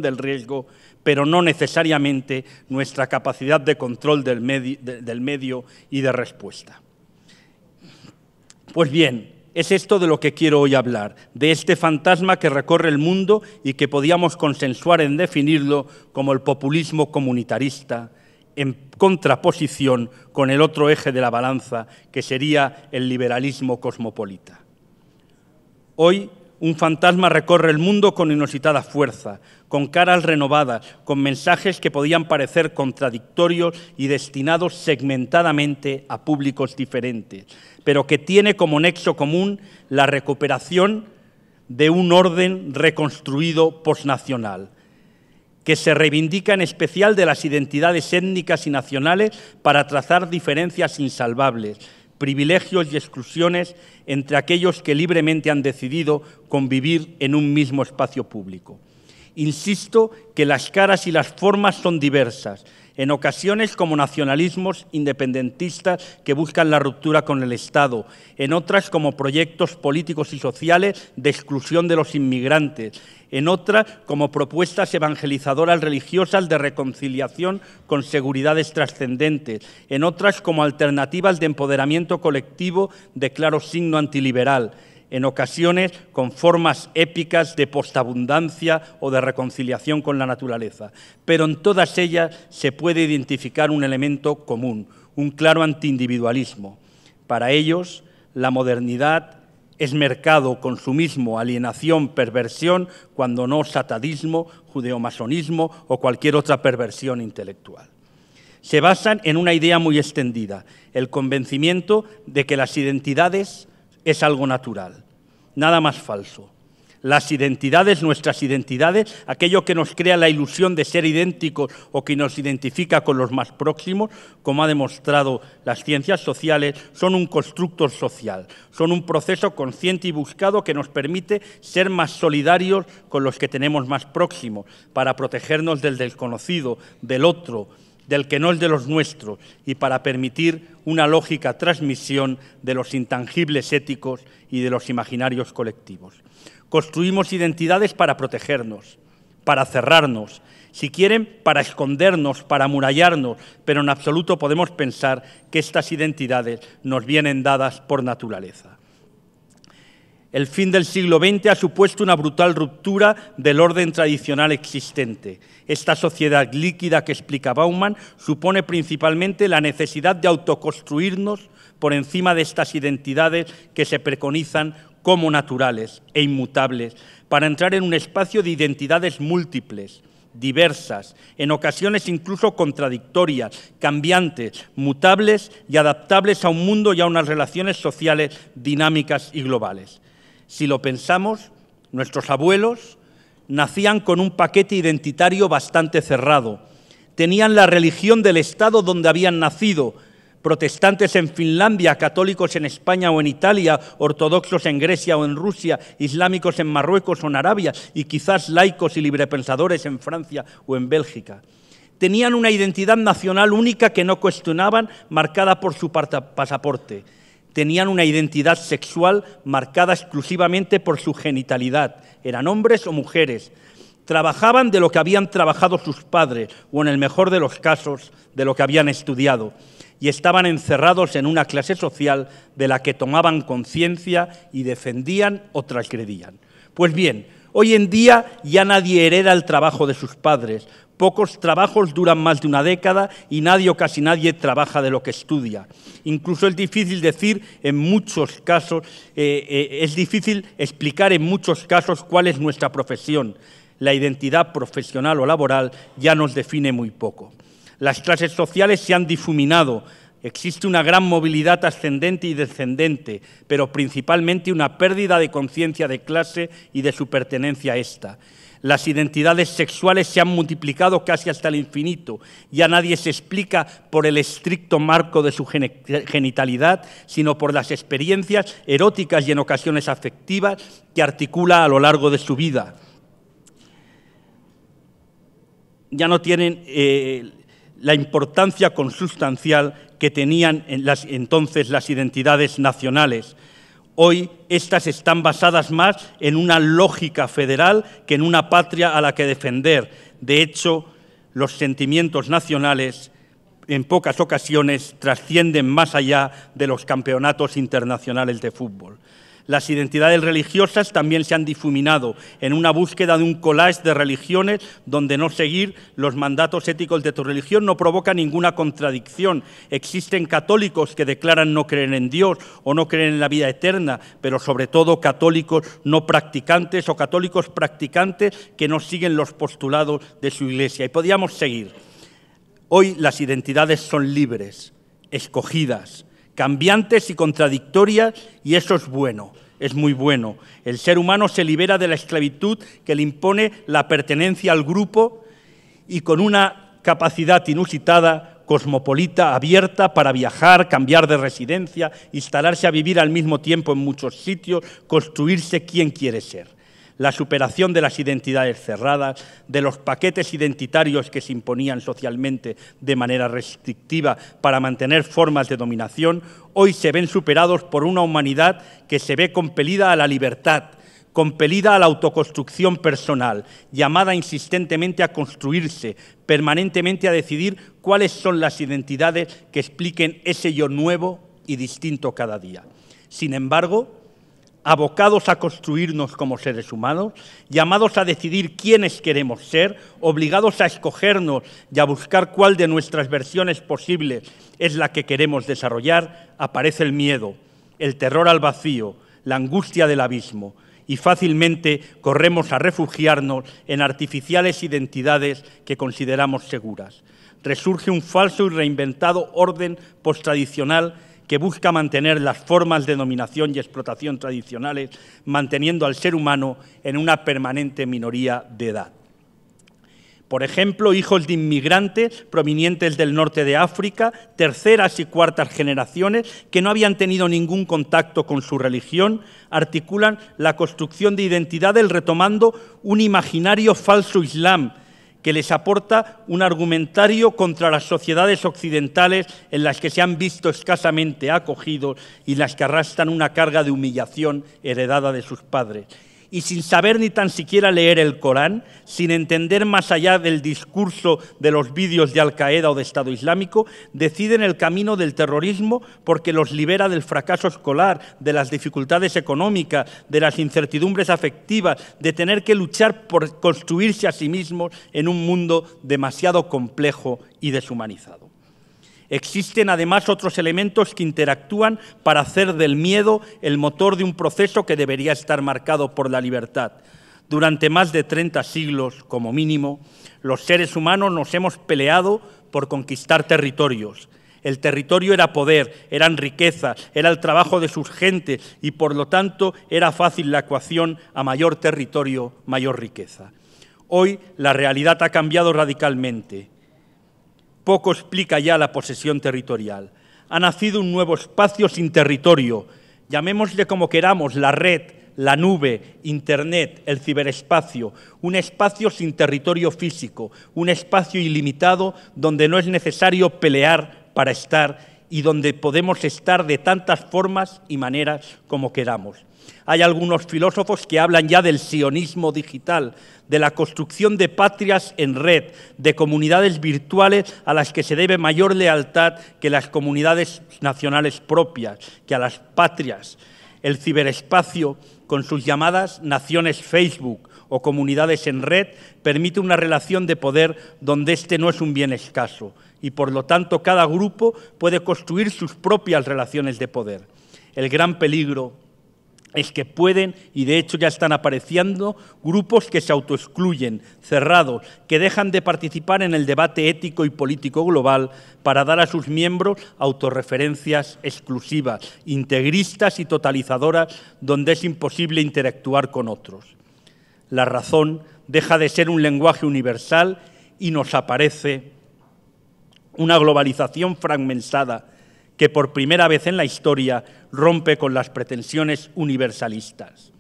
del riesgo, pero no necesariamente nuestra capacidad de control del medio y de respuesta. Pues bien, es esto de lo que quiero hoy hablar, de este fantasma que recorre el mundo y que podíamos consensuar en definirlo como el populismo comunitarista, en contraposición con el otro eje de la balanza, que sería el liberalismo cosmopolita. Hoy, un fantasma recorre el mundo con inusitada fuerza, con caras renovadas, con mensajes que podían parecer contradictorios y destinados segmentadamente a públicos diferentes, pero que tiene como nexo común la recuperación de un orden reconstruido posnacional, que se reivindica en especial de las identidades étnicas y nacionales para trazar diferencias insalvables, privilegios y exclusiones entre aquellos que libremente han decidido convivir en un mismo espacio público. Insisto que las caras y las formas son diversas, en ocasiones como nacionalismos independentistas que buscan la ruptura con el Estado, en otras como proyectos políticos y sociales de exclusión de los inmigrantes, en otras como propuestas evangelizadoras religiosas de reconciliación con seguridades trascendentes, en otras como alternativas de empoderamiento colectivo de claro signo antiliberal, en ocasiones con formas épicas de postabundancia o de reconciliación con la naturaleza. Pero en todas ellas se puede identificar un elemento común, un claro antiindividualismo. Para ellos, la modernidad es mercado, consumismo, alienación, perversión, cuando no satadismo, judeomasonismo o cualquier otra perversión intelectual. Se basan en una idea muy extendida, el convencimiento de que las identidades es algo natural. Nada más falso. Las identidades, nuestras identidades, aquello que nos crea la ilusión de ser idénticos o que nos identifica con los más próximos, como ha demostrado las ciencias sociales, son un constructo social, son un proceso consciente y buscado que nos permite ser más solidarios con los que tenemos más próximos, para protegernos del desconocido, del otro, del que no es de los nuestros, y para permitir una lógica transmisión de los intangibles éticos y de los imaginarios colectivos. Construimos identidades para protegernos, para cerrarnos, si quieren, para escondernos, para amurallarnos, pero en absoluto podemos pensar que estas identidades nos vienen dadas por naturaleza. El fin del siglo XX ha supuesto una brutal ruptura del orden tradicional existente. Esta sociedad líquida que explica Bauman supone principalmente la necesidad de autoconstruirnos por encima de estas identidades que se preconizan como naturales e inmutables, para entrar en un espacio de identidades múltiples, diversas, en ocasiones incluso contradictorias, cambiantes, mutables y adaptables a un mundo y a unas relaciones sociales dinámicas y globales. Si lo pensamos, nuestros abuelos nacían con un paquete identitario bastante cerrado. Tenían la religión del Estado donde habían nacido, protestantes en Finlandia, católicos en España o en Italia, ortodoxos en Grecia o en Rusia, islámicos en Marruecos o en Arabia y quizás laicos y librepensadores en Francia o en Bélgica. Tenían una identidad nacional única que no cuestionaban, marcada por su pasaporte. Tenían una identidad sexual marcada exclusivamente por su genitalidad. Eran hombres o mujeres. Trabajaban de lo que habían trabajado sus padres, o en el mejor de los casos, de lo que habían estudiado. Y estaban encerrados en una clase social de la que tomaban conciencia y defendían o transgredían. Pues bien, hoy en día ya nadie hereda el trabajo de sus padres. Pocos trabajos duran más de una década y nadie o casi nadie trabaja de lo que estudia. Incluso es difícil decir en muchos casos, es difícil explicar en muchos casos cuál es nuestra profesión. La identidad profesional o laboral ya nos define muy poco. Las clases sociales se han difuminado, Existe una gran movilidad ascendente y descendente, pero principalmente una pérdida de conciencia de clase y de su pertenencia a esta. Las identidades sexuales se han multiplicado casi hasta el infinito. Ya nadie se explica por el estricto marco de su genitalidad, sino por las experiencias eróticas y en ocasiones afectivas que articula a lo largo de su vida. Ya no tienen la importancia consustancial que tenían entonces las identidades nacionales. Hoy estas están basadas más en una lógica federal que en una patria a la que defender. De hecho, los sentimientos nacionales en pocas ocasiones trascienden más allá de los campeonatos internacionales de fútbol. Las identidades religiosas también se han difuminado en una búsqueda de un collage de religiones donde no seguir los mandatos éticos de tu religión no provoca ninguna contradicción. Existen católicos que declaran no creer en Dios o no creer en la vida eterna, pero sobre todo católicos no practicantes o católicos practicantes que no siguen los postulados de su iglesia. Y podríamos seguir. Hoy las identidades son libres, escogidas, cambiantes y contradictorias, y eso es bueno, es muy bueno. El ser humano se libera de la esclavitud que le impone la pertenencia al grupo y con una capacidad inusitada, cosmopolita, abierta para viajar, cambiar de residencia, instalarse a vivir al mismo tiempo en muchos sitios, construirse quien quiere ser. La superación de las identidades cerradas, de los paquetes identitarios que se imponían socialmente de manera restrictiva para mantener formas de dominación, hoy se ven superados por una humanidad que se ve compelida a la libertad, compelida a la autoconstrucción personal, llamada insistentemente a construirse, permanentemente a decidir cuáles son las identidades que expliquen ese yo nuevo y distinto cada día. Sin embargo, abocados a construirnos como seres humanos, llamados a decidir quiénes queremos ser, obligados a escogernos y a buscar cuál de nuestras versiones posibles es la que queremos desarrollar, aparece el miedo, el terror al vacío, la angustia del abismo, y fácilmente corremos a refugiarnos en artificiales identidades que consideramos seguras. Resurge un falso y reinventado orden posttradicional que busca mantener las formas de dominación y explotación tradicionales, manteniendo al ser humano en una permanente minoría de edad. Por ejemplo, hijos de inmigrantes provenientes del norte de África, terceras y cuartas generaciones, que no habían tenido ningún contacto con su religión, articulan la construcción de identidades retomando un imaginario falso islam, que les aporta un argumentario contra las sociedades occidentales en las que se han visto escasamente acogidos y las que arrastran una carga de humillación heredada de sus padres. Y sin saber ni tan siquiera leer el Corán, sin entender más allá del discurso de los vídeos de Al-Qaeda o de Estado Islámico, deciden el camino del terrorismo porque los libera del fracaso escolar, de las dificultades económicas, de las incertidumbres afectivas, de tener que luchar por construirse a sí mismos en un mundo demasiado complejo y deshumanizado. Existen además otros elementos que interactúan para hacer del miedo el motor de un proceso que debería estar marcado por la libertad. Durante más de 30 siglos, como mínimo, los seres humanos nos hemos peleado por conquistar territorios. El territorio era poder, eran riquezas, era el trabajo de sus gentes y, por lo tanto, era fácil la ecuación a mayor territorio, mayor riqueza. Hoy la realidad ha cambiado radicalmente. Poco explica ya la posesión territorial. Ha nacido un nuevo espacio sin territorio, llamémosle como queramos, la red, la nube, Internet, el ciberespacio, un espacio sin territorio físico, un espacio ilimitado donde no es necesario pelear para estar y donde podemos estar de tantas formas y maneras como queramos. Hay algunos filósofos que hablan ya del sionismo digital, de la construcción de patrias en red, de comunidades virtuales a las que se debe mayor lealtad que las comunidades nacionales propias, que a las patrias. El ciberespacio, con sus llamadas naciones Facebook o comunidades en red, permite una relación de poder donde este no es un bien escaso y, por lo tanto, cada grupo puede construir sus propias relaciones de poder. El gran peligro es que pueden, y de hecho ya están apareciendo, grupos que se autoexcluyen, cerrados, que dejan de participar en el debate ético y político global para dar a sus miembros autorreferencias exclusivas, integristas y totalizadoras, donde es imposible interactuar con otros. La razón deja de ser un lenguaje universal y nos aparece una globalización fragmentada que por primera vez en la historia rompe con las pretensiones universalistas.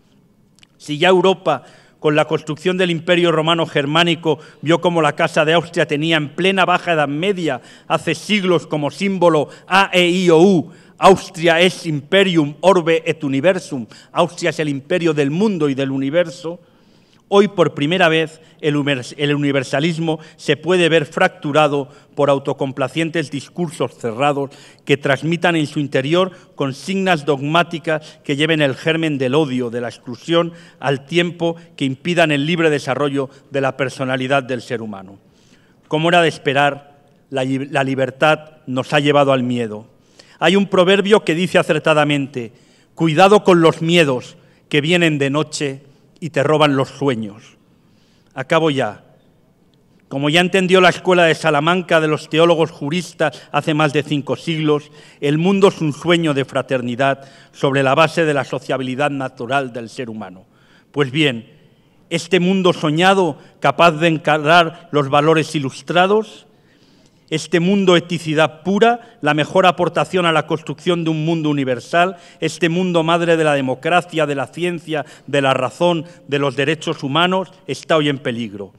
Si ya Europa, con la construcción del Imperio Romano Germánico, vio cómo la Casa de Austria tenía en plena Baja Edad Media, hace siglos, como símbolo A, E, I, O, U, Austria es imperium orbe et universum, Austria es el imperio del mundo y del universo, hoy por primera vez el universalismo se puede ver fracturado por autocomplacientes discursos cerrados que transmitan en su interior consignas dogmáticas que lleven el germen del odio, de la exclusión, al tiempo que impidan el libre desarrollo de la personalidad del ser humano. Como era de esperar, la libertad nos ha llevado al miedo. Hay un proverbio que dice acertadamente: cuidado con los miedos que vienen de noche y te roban los sueños. Acabo ya. Como ya entendió la Escuela de Salamanca de los teólogos juristas hace más de 5 siglos, el mundo es un sueño de fraternidad sobre la base de la sociabilidad natural del ser humano. Pues bien, este mundo soñado, capaz de encarnar los valores ilustrados, este mundo eticidad pura, la mejor aportación a la construcción de un mundo universal, este mundo madre de la democracia, de la ciencia, de la razón, de los derechos humanos, está hoy en peligro.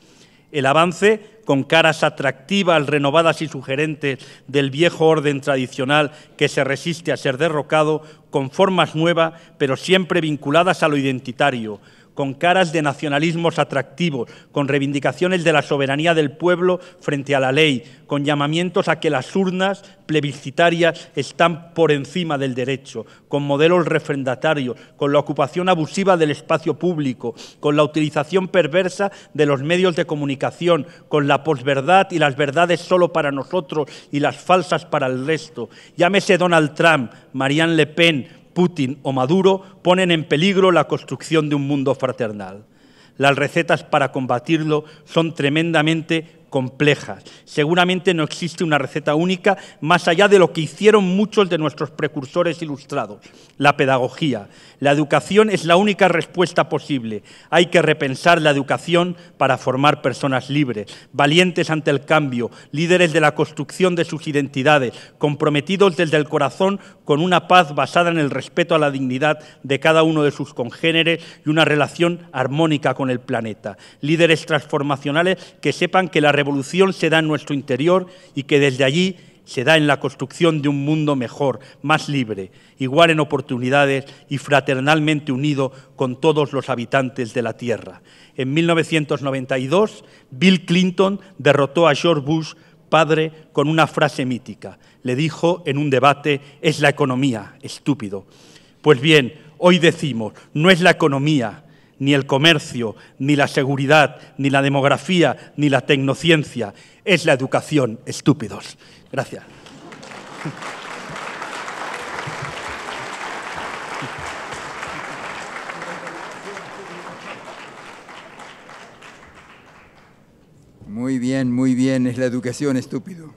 El avance, con caras atractivas, renovadas y sugerentes del viejo orden tradicional que se resiste a ser derrocado, con formas nuevas, pero siempre vinculadas a lo identitario, con caras de nacionalismos atractivos, con reivindicaciones de la soberanía del pueblo frente a la ley, con llamamientos a que las urnas plebiscitarias están por encima del derecho, con modelos refrendatarios, con la ocupación abusiva del espacio público, con la utilización perversa de los medios de comunicación, con la posverdad y las verdades solo para nosotros y las falsas para el resto. Llámese Donald Trump, Marine Le Pen, Putin o Maduro, ponen en peligro la construcción de un mundo fraternal. Las recetas para combatirlo son tremendamente complejas. Seguramente no existe una receta única, más allá de lo que hicieron muchos de nuestros precursores ilustrados: la pedagogía. La educación es la única respuesta posible. Hay que repensar la educación para formar personas libres, valientes ante el cambio, líderes de la construcción de sus identidades, comprometidos desde el corazón con una paz basada en el respeto a la dignidad de cada uno de sus congéneres y una relación armónica con el planeta. Líderes transformacionales que sepan que la revolución se da en nuestro interior y que desde allí se da en la construcción de un mundo mejor, más libre, igual en oportunidades y fraternalmente unido con todos los habitantes de la Tierra. En 1992, Bill Clinton derrotó a George Bush padre con una frase mítica. Le dijo en un debate: es la economía, estúpido. Pues bien, hoy decimos, no es la economía, ni el comercio, ni la seguridad, ni la demografía, ni la tecnociencia. Es la educación, estúpidos. Gracias. Muy bien, es la educación, estúpido.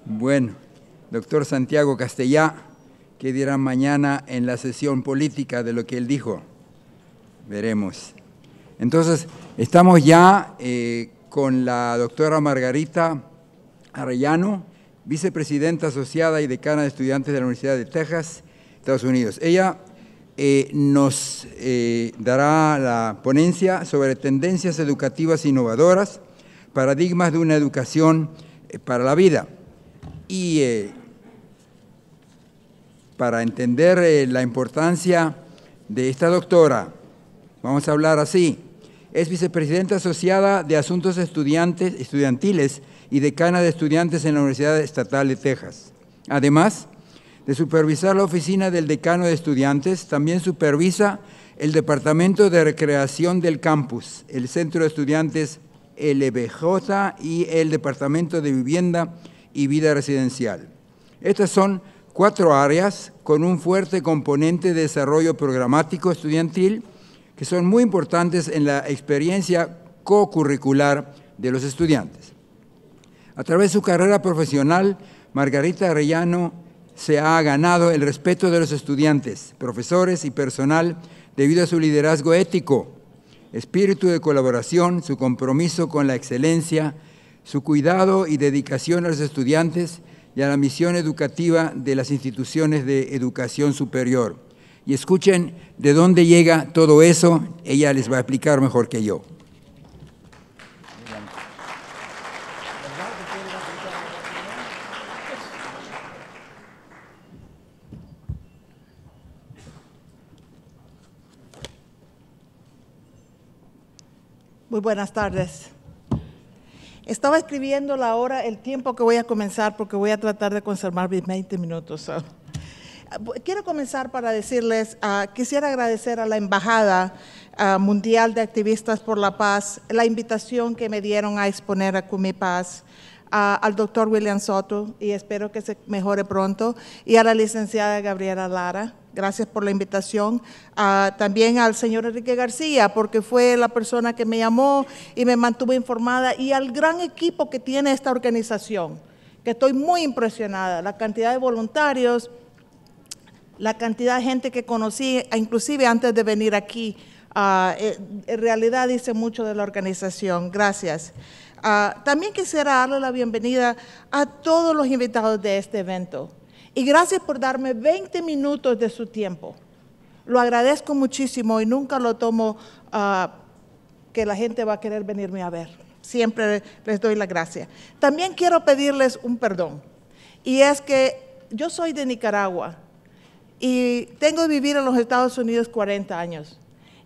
Bueno, doctor Santiago Castellá, ¿qué dirán mañana en la sesión política de lo que él dijo? Veremos. Entonces, estamos ya con la doctora Margarita Arellano, vicepresidenta asociada y decana de estudiantes de la Universidad de Texas, Estados Unidos. Ella nos dará la ponencia sobre tendencias educativas innovadoras, paradigmas de una educación para la vida. Y para entender la importancia de esta doctora, vamos a hablar así. Es vicepresidenta asociada de Asuntos Estudiantiles y decana de estudiantes en la Universidad Estatal de Texas. Además de supervisar la oficina del decano de estudiantes, también supervisa el Departamento de Recreación del campus, el Centro de Estudiantes LBJ y el Departamento de Vivienda y Vida Residencial. Estas son 4 áreas con un fuerte componente de desarrollo programático estudiantil que son muy importantes en la experiencia co-curricular de los estudiantes. A través de su carrera profesional, Margarita Arellano se ha ganado el respeto de los estudiantes, profesores y personal debido a su liderazgo ético, espíritu de colaboración, su compromiso con la excelencia, su cuidado y dedicación a los estudiantes y a la misión educativa de las instituciones de educación superior. Y escuchen de dónde llega todo eso, ella les va a explicar mejor que yo. Muy buenas tardes. Estaba escribiendo la hora, el tiempo que voy a comenzar, porque voy a tratar de conservar mis 20 minutos. Quiero comenzar para decirles, quisiera agradecer a la Embajada Mundial de Activistas por la Paz la invitación que me dieron a exponer a Cumipaz, al doctor William Soto, y espero que se mejore pronto, y a la licenciada Gabriela Lara. Gracias por la invitación. También al señor Enrique García, porque fue la persona que me llamó y me mantuvo informada, y al gran equipo que tiene esta organización, que estoy muy impresionada. La cantidad de voluntarios, la cantidad de gente que conocí, inclusive antes de venir aquí, en realidad dice mucho de la organización. Gracias. También quisiera darle la bienvenida a todos los invitados de este evento. Y gracias por darme 20 minutos de su tiempo. Lo agradezco muchísimo y nunca lo tomo que la gente va a querer venirme a ver. Siempre les doy la gracia. También quiero pedirles un perdón. Y es que yo soy de Nicaragua y tengo de vivir en los Estados Unidos 40 años.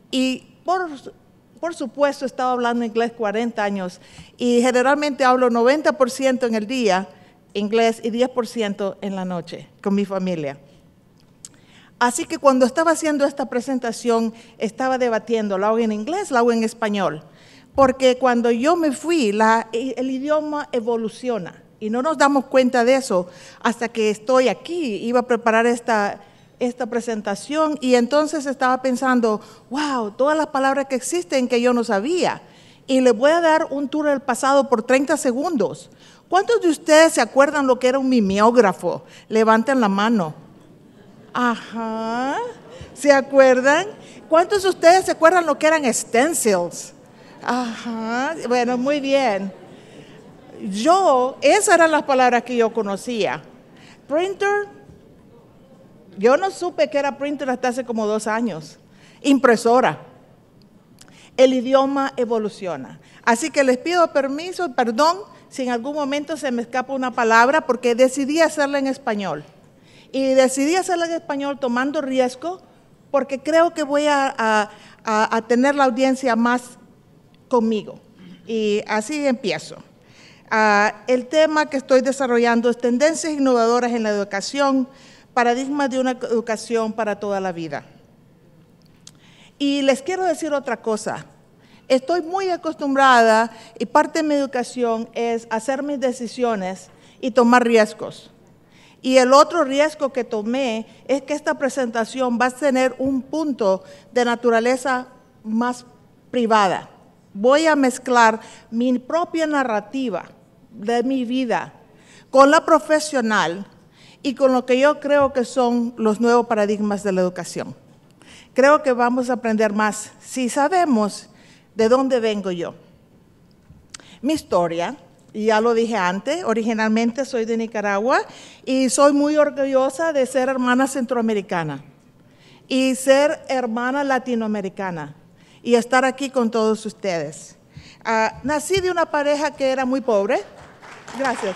Y por supuesto he estado hablando inglés 40 años y generalmente hablo 90% en el día inglés y 10% en la noche con mi familia. Así que cuando estaba haciendo esta presentación, estaba debatiendo, ¿la hago en inglés, la hago en español? Porque cuando yo me fui, el idioma evoluciona y no nos damos cuenta de eso hasta que estoy aquí. Iba a preparar esta presentación y entonces estaba pensando, wow, todas las palabras que existen que yo no sabía. Y les voy a dar un tour del pasado por 30 segundos. ¿Cuántos de ustedes se acuerdan lo que era un mimeógrafo? Levanten la mano. Ajá. ¿Se acuerdan? ¿Cuántos de ustedes se acuerdan lo que eran stencils? Ajá. Bueno, muy bien. Esas eran las palabras que yo conocía. Printer, yo no supe que era printer hasta hace como 2 años. Impresora. El idioma evoluciona. Así que les pido perdón, si en algún momento se me escapa una palabra, porque decidí hacerla en español. Y decidí hacerla en español tomando riesgo, porque creo que voy a tener la audiencia más conmigo. Y así empiezo. El tema que estoy desarrollando es tendencias innovadoras en la educación, paradigmas de una educación para toda la vida. Y les quiero decir otra cosa. Estoy muy acostumbrada y parte de mi educación es hacer mis decisiones y tomar riesgos. Y el otro riesgo que tomé es que esta presentación va a tener un punto de naturaleza más privada. Voy a mezclar mi propia narrativa de mi vida con la profesional y con lo que yo creo que son los nuevos paradigmas de la educación. Creo que vamos a aprender más si sabemos de dónde vengo yo. Mi historia, ya lo dije antes, originalmente soy de Nicaragua y soy muy orgullosa de ser hermana centroamericana y ser hermana latinoamericana y estar aquí con todos ustedes. Nací de una pareja que era muy pobre. Gracias.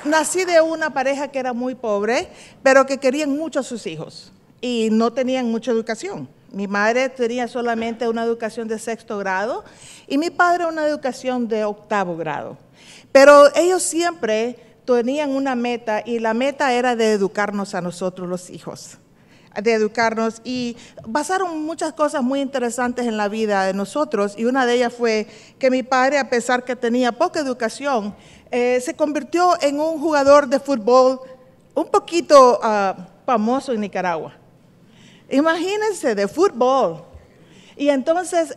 Nací de una pareja que era muy pobre, pero que querían mucho a sus hijos y no tenían mucha educación. Mi madre tenía solamente una educación de 6º grado y mi padre una educación de 8º grado. Pero ellos siempre tenían una meta y la meta era de educarnos a nosotros los hijos. de educarnos, y pasaron muchas cosas muy interesantes en la vida de nosotros, y una de ellas fue que mi padre, a pesar que tenía poca educación, se convirtió en un jugador de fútbol un poquito famoso en Nicaragua. Imagínense, de fútbol. Y entonces,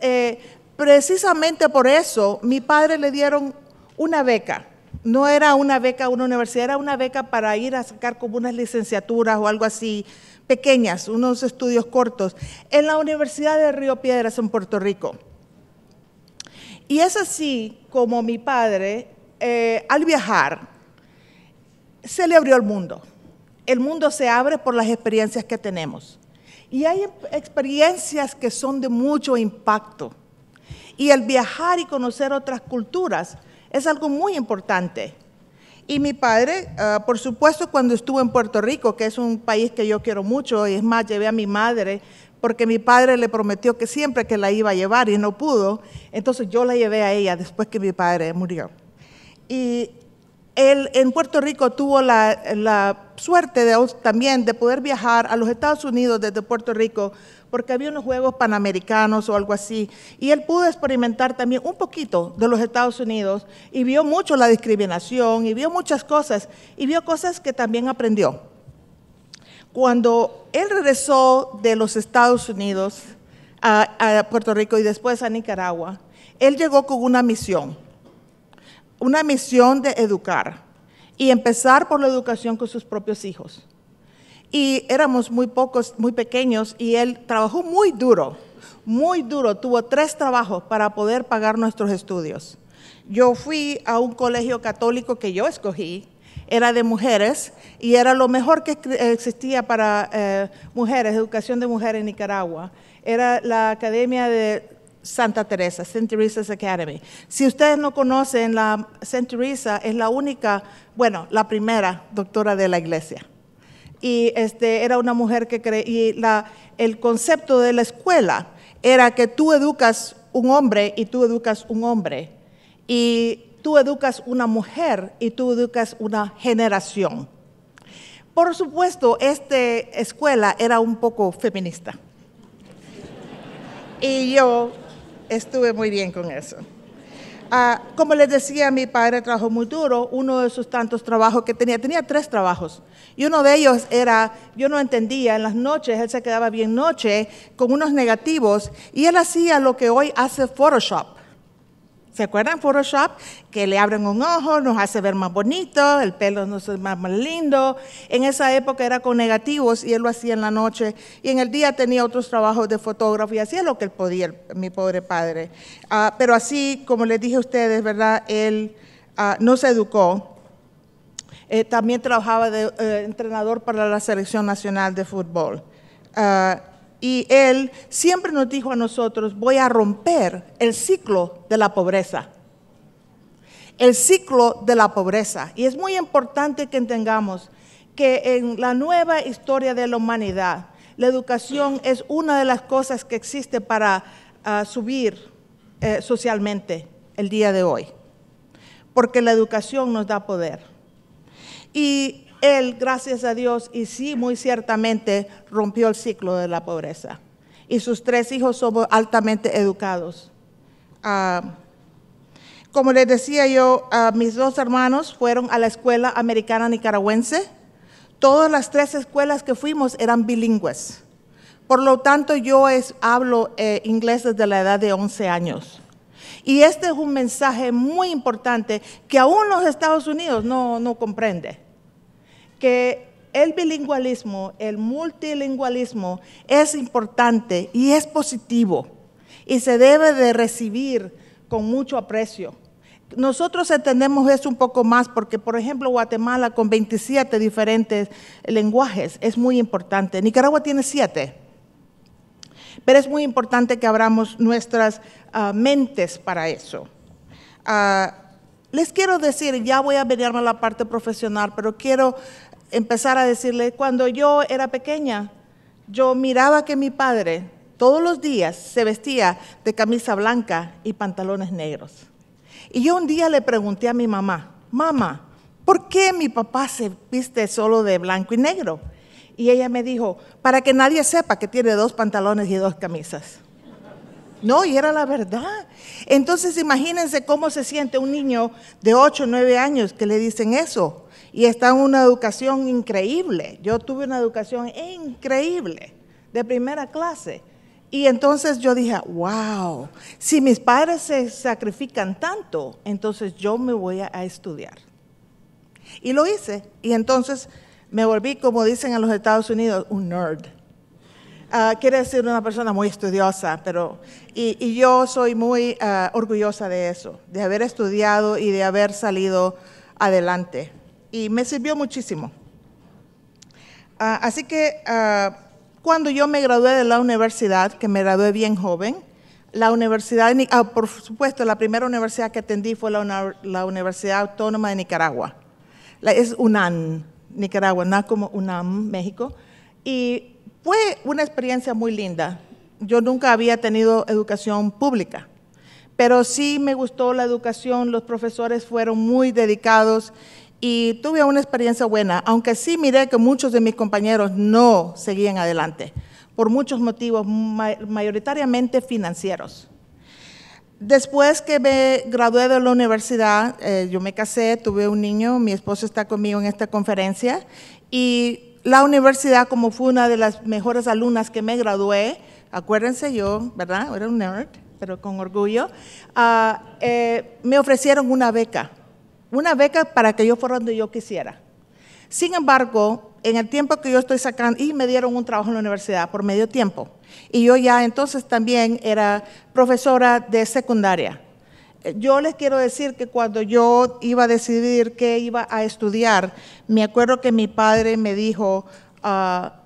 precisamente por eso, mi padre le dieron una beca. No era una beca a una universidad, era una beca para ir a sacar como unas licenciaturas o algo así, pequeñas, unos estudios cortos, en la Universidad de Río Piedras, en Puerto Rico. Y es así como mi padre, al viajar, se le abrió el mundo. El mundo se abre por las experiencias que tenemos. Y hay experiencias que son de mucho impacto. Y el viajar y conocer otras culturas es algo muy importante. Y mi padre, por supuesto, cuando estuvo en Puerto Rico, que es un país que yo quiero mucho, y es más, llevé a mi madre, porque mi padre le prometió que siempre que la iba a llevar y no pudo, entonces yo la llevé a ella después que mi padre murió. Y él en Puerto Rico tuvo la suerte también de poder viajar a los Estados Unidos desde Puerto Rico, porque había unos Juegos Panamericanos o algo así, y él pudo experimentar también un poquito de los Estados Unidos, y vio mucho la discriminación, y vio muchas cosas, y vio cosas que también aprendió. Cuando él regresó de los Estados Unidos a Puerto Rico y después a Nicaragua, él llegó con una misión de educar y empezar por la educación con sus propios hijos. Y éramos muy pocos, muy pequeños, y él trabajó muy duro, tuvo 3 trabajos para poder pagar nuestros estudios. Yo fui a un colegio católico que yo escogí, era de mujeres, y era lo mejor que existía para mujeres, educación de mujeres en Nicaragua. Era la Academia de Santa Teresa, St. Teresa's Academy. Si ustedes no conocen, la St. Teresa es la única, bueno, la primera doctora de la iglesia. Y era una mujer que el concepto de la escuela era que tú educas un hombre y tú educas un hombre, y tú educas una mujer y tú educas una generación. Por supuesto, esta escuela era un poco feminista. Y yo estuve muy bien con eso. Como les decía, mi padre trabajó muy duro. Uno de sus tantos trabajos que tenía 3 trabajos. Y uno de ellos era, yo no entendía, en las noches, él se quedaba bien noche con unos negativos, y él hacía lo que hoy hace Photoshop. ¿Se acuerdan Photoshop? Que le abren un ojo, nos hace ver más bonito, el pelo nos hace más lindo. En esa época era con negativos, y él lo hacía en la noche. Y en el día tenía otros trabajos de fotógrafo, y hacía lo que él podía, mi pobre padre. Pero así, como les dije a ustedes, ¿verdad? Él no se educó. También trabajaba de entrenador para la Selección Nacional de Fútbol. Y él siempre nos dijo a nosotros: voy a romper el ciclo de la pobreza. El ciclo de la pobreza. Y es muy importante que entendamos que en la nueva historia de la humanidad, la educación es una de las cosas que existe para subir socialmente el día de hoy. Porque la educación nos da poder. Y él, gracias a Dios, y sí, muy ciertamente, rompió el ciclo de la pobreza. Y sus 3 hijos son altamente educados. Como les decía yo, mis 2 hermanos fueron a la escuela americana nicaragüense. Todas las 3 escuelas que fuimos eran bilingües. Por lo tanto, yo hablo inglés desde la edad de 11 años. Y este es un mensaje muy importante que aún los Estados Unidos no comprende. Que el bilingüismo, el multilingüismo es importante y es positivo y se debe de recibir con mucho aprecio. Nosotros entendemos eso un poco más porque, por ejemplo, Guatemala con 27 diferentes lenguajes es muy importante. Nicaragua tiene 7, pero es muy importante que abramos nuestras mentes para eso. Les quiero decir, ya voy a venirme a la parte profesional, pero quiero empezar a decirle, cuando yo era pequeña, yo miraba que mi padre todos los días se vestía de camisa blanca y pantalones negros. Y yo un día le pregunté a mi mamá, mamá, ¿por qué mi papá se viste solo de blanco y negro? Y ella me dijo, para que nadie sepa que tiene 2 pantalones y 2 camisas. No, y era la verdad. Entonces imagínense cómo se siente un niño de 8 o 9 años que le dicen eso. Y está en una educación increíble. Yo tuve una educación increíble, de primera clase. Y entonces yo dije, wow, si mis padres se sacrifican tanto, entonces yo me voy a estudiar. Y lo hice. Y entonces me volví, como dicen en los Estados Unidos, un nerd. Quiere decir una persona muy estudiosa, y yo soy muy orgullosa de eso, de haber estudiado y de haber salido adelante. Y me sirvió muchísimo. Así que cuando yo me gradué de la universidad, que me gradué bien joven, la universidad, por supuesto, la primera universidad que atendí fue la Universidad Autónoma de Nicaragua. Es UNAM, Nicaragua, no como UNAM, México. Y fue una experiencia muy linda. Yo nunca había tenido educación pública, pero sí me gustó la educación, los profesores fueron muy dedicados y tuve una experiencia buena, aunque sí miré que muchos de mis compañeros no seguían adelante, por muchos motivos, mayoritariamente financieros. Después que me gradué de la universidad, yo me casé, tuve un niño, mi esposo está conmigo en esta conferencia, y la universidad, como fue una de las mejores alumnas que me gradué, acuérdense yo, ¿verdad? Era un nerd, pero con orgullo, me ofrecieron una beca para que yo fuera donde yo quisiera. Sin embargo, en el tiempo que yo estoy sacando, y me dieron un trabajo en la universidad por medio tiempo, y yo ya entonces también era profesora de secundaria. Yo les quiero decir que cuando yo iba a decidir qué iba a estudiar, me acuerdo que mi padre me dijo,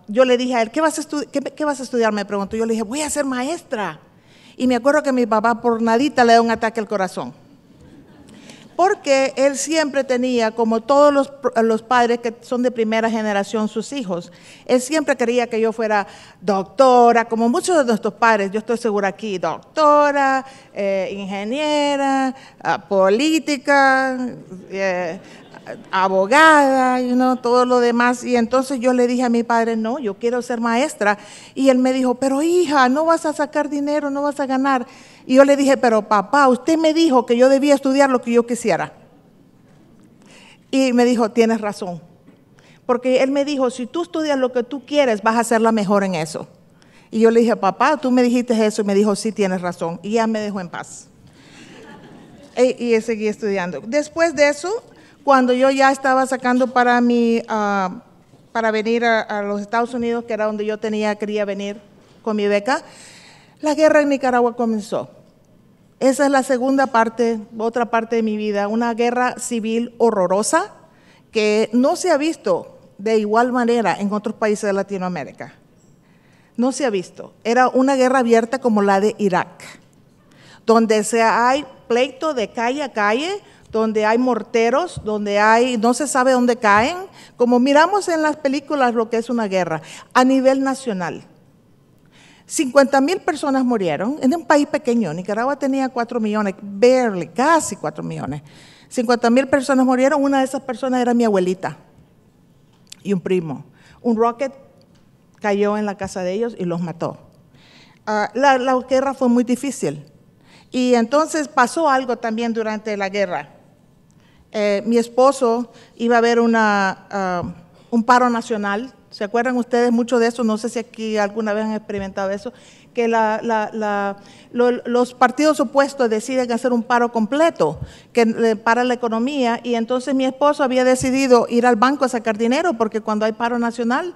yo le dije a él, ¿qué vas a estudiar? Me preguntó, yo le dije, voy a ser maestra. Y me acuerdo que mi papá por nadita le da un ataque al corazón. Porque él siempre tenía, como todos los padres que son de primera generación, sus hijos, él siempre quería que yo fuera doctora, como muchos de nuestros padres, yo estoy segura aquí, doctora, ingeniera, política, abogada, todo lo demás. Y entonces yo le dije a mi padre, no, yo quiero ser maestra. Y él me dijo, pero hija, no vas a sacar dinero, no vas a ganar. Y yo le dije, pero papá, usted me dijo que yo debía estudiar lo que yo quisiera. Y me dijo, tienes razón. Porque él me dijo, si tú estudias lo que tú quieres, vas a ser la mejor en eso. Y yo le dije, papá, tú me dijiste eso. Y me dijo, sí, tienes razón. Y ya me dejó en paz. Y seguí estudiando. Después de eso, cuando yo ya estaba sacando para venir a los Estados Unidos, que era donde yo quería venir con mi beca, la guerra en Nicaragua comenzó. Esa es la otra parte de mi vida, una guerra civil horrorosa que no se ha visto de igual manera en otros países de Latinoamérica. No se ha visto. Era una guerra abierta como la de Irak, donde hay pleito de calle a calle, donde hay morteros, donde no se sabe dónde caen, como miramos en las películas lo que es una guerra, a nivel nacional. 50,000 personas murieron en un país pequeño. Nicaragua tenía 4 millones, casi 4 millones. 50,000 personas murieron, una de esas personas era mi abuelita y un primo. Un rocket cayó en la casa de ellos y los mató. La guerra fue muy difícil. Y entonces pasó algo también durante la guerra. Mi esposo iba a haber un paro nacional. ¿Se acuerdan ustedes mucho de eso? No sé si aquí alguna vez han experimentado eso, que los partidos opuestos deciden hacer un paro completo para la economía, y entonces mi esposo había decidido ir al banco a sacar dinero, porque cuando hay paro nacional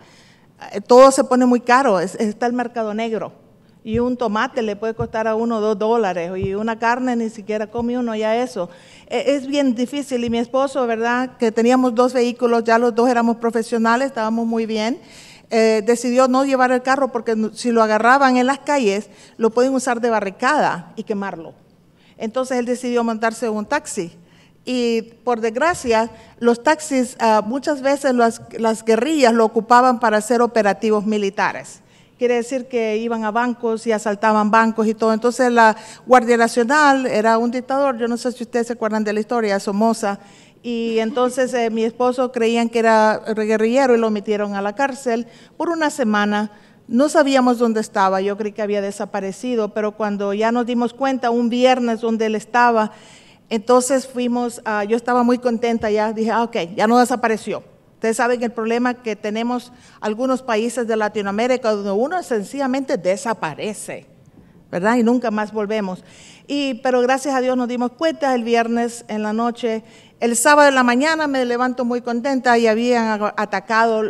todo se pone muy caro, está el mercado negro. Y un tomate le puede costar a uno $2, y una carne ni siquiera come uno ya eso. Es bien difícil, y mi esposo, ¿verdad?, que teníamos 2 vehículos, ya los 2 éramos profesionales, estábamos muy bien, decidió no llevar el carro porque si lo agarraban en las calles, lo pueden usar de barricada y quemarlo. Entonces él decidió montarse en un taxi. Y por desgracia, los taxis, muchas veces las guerrillas lo ocupaban para hacer operativos militares. Quiere decir que iban a bancos y asaltaban bancos y todo. Entonces la Guardia Nacional era un dictador, yo no sé si ustedes se acuerdan de la historia, Somoza, Y entonces mi esposo creían que era guerrillero y lo metieron a la cárcel por una semana. No sabíamos dónde estaba, yo creí que había desaparecido, pero cuando ya nos dimos cuenta, un viernes donde él estaba, entonces fuimos, yo estaba muy contenta ya, dije, ok, ya no desapareció. Ustedes saben el problema que tenemos algunos países de Latinoamérica donde uno sencillamente desaparece, ¿verdad? Y nunca más volvemos. Pero gracias a Dios nos dimos cuenta el viernes en la noche. El sábado en la mañana me levanto muy contenta y habían atacado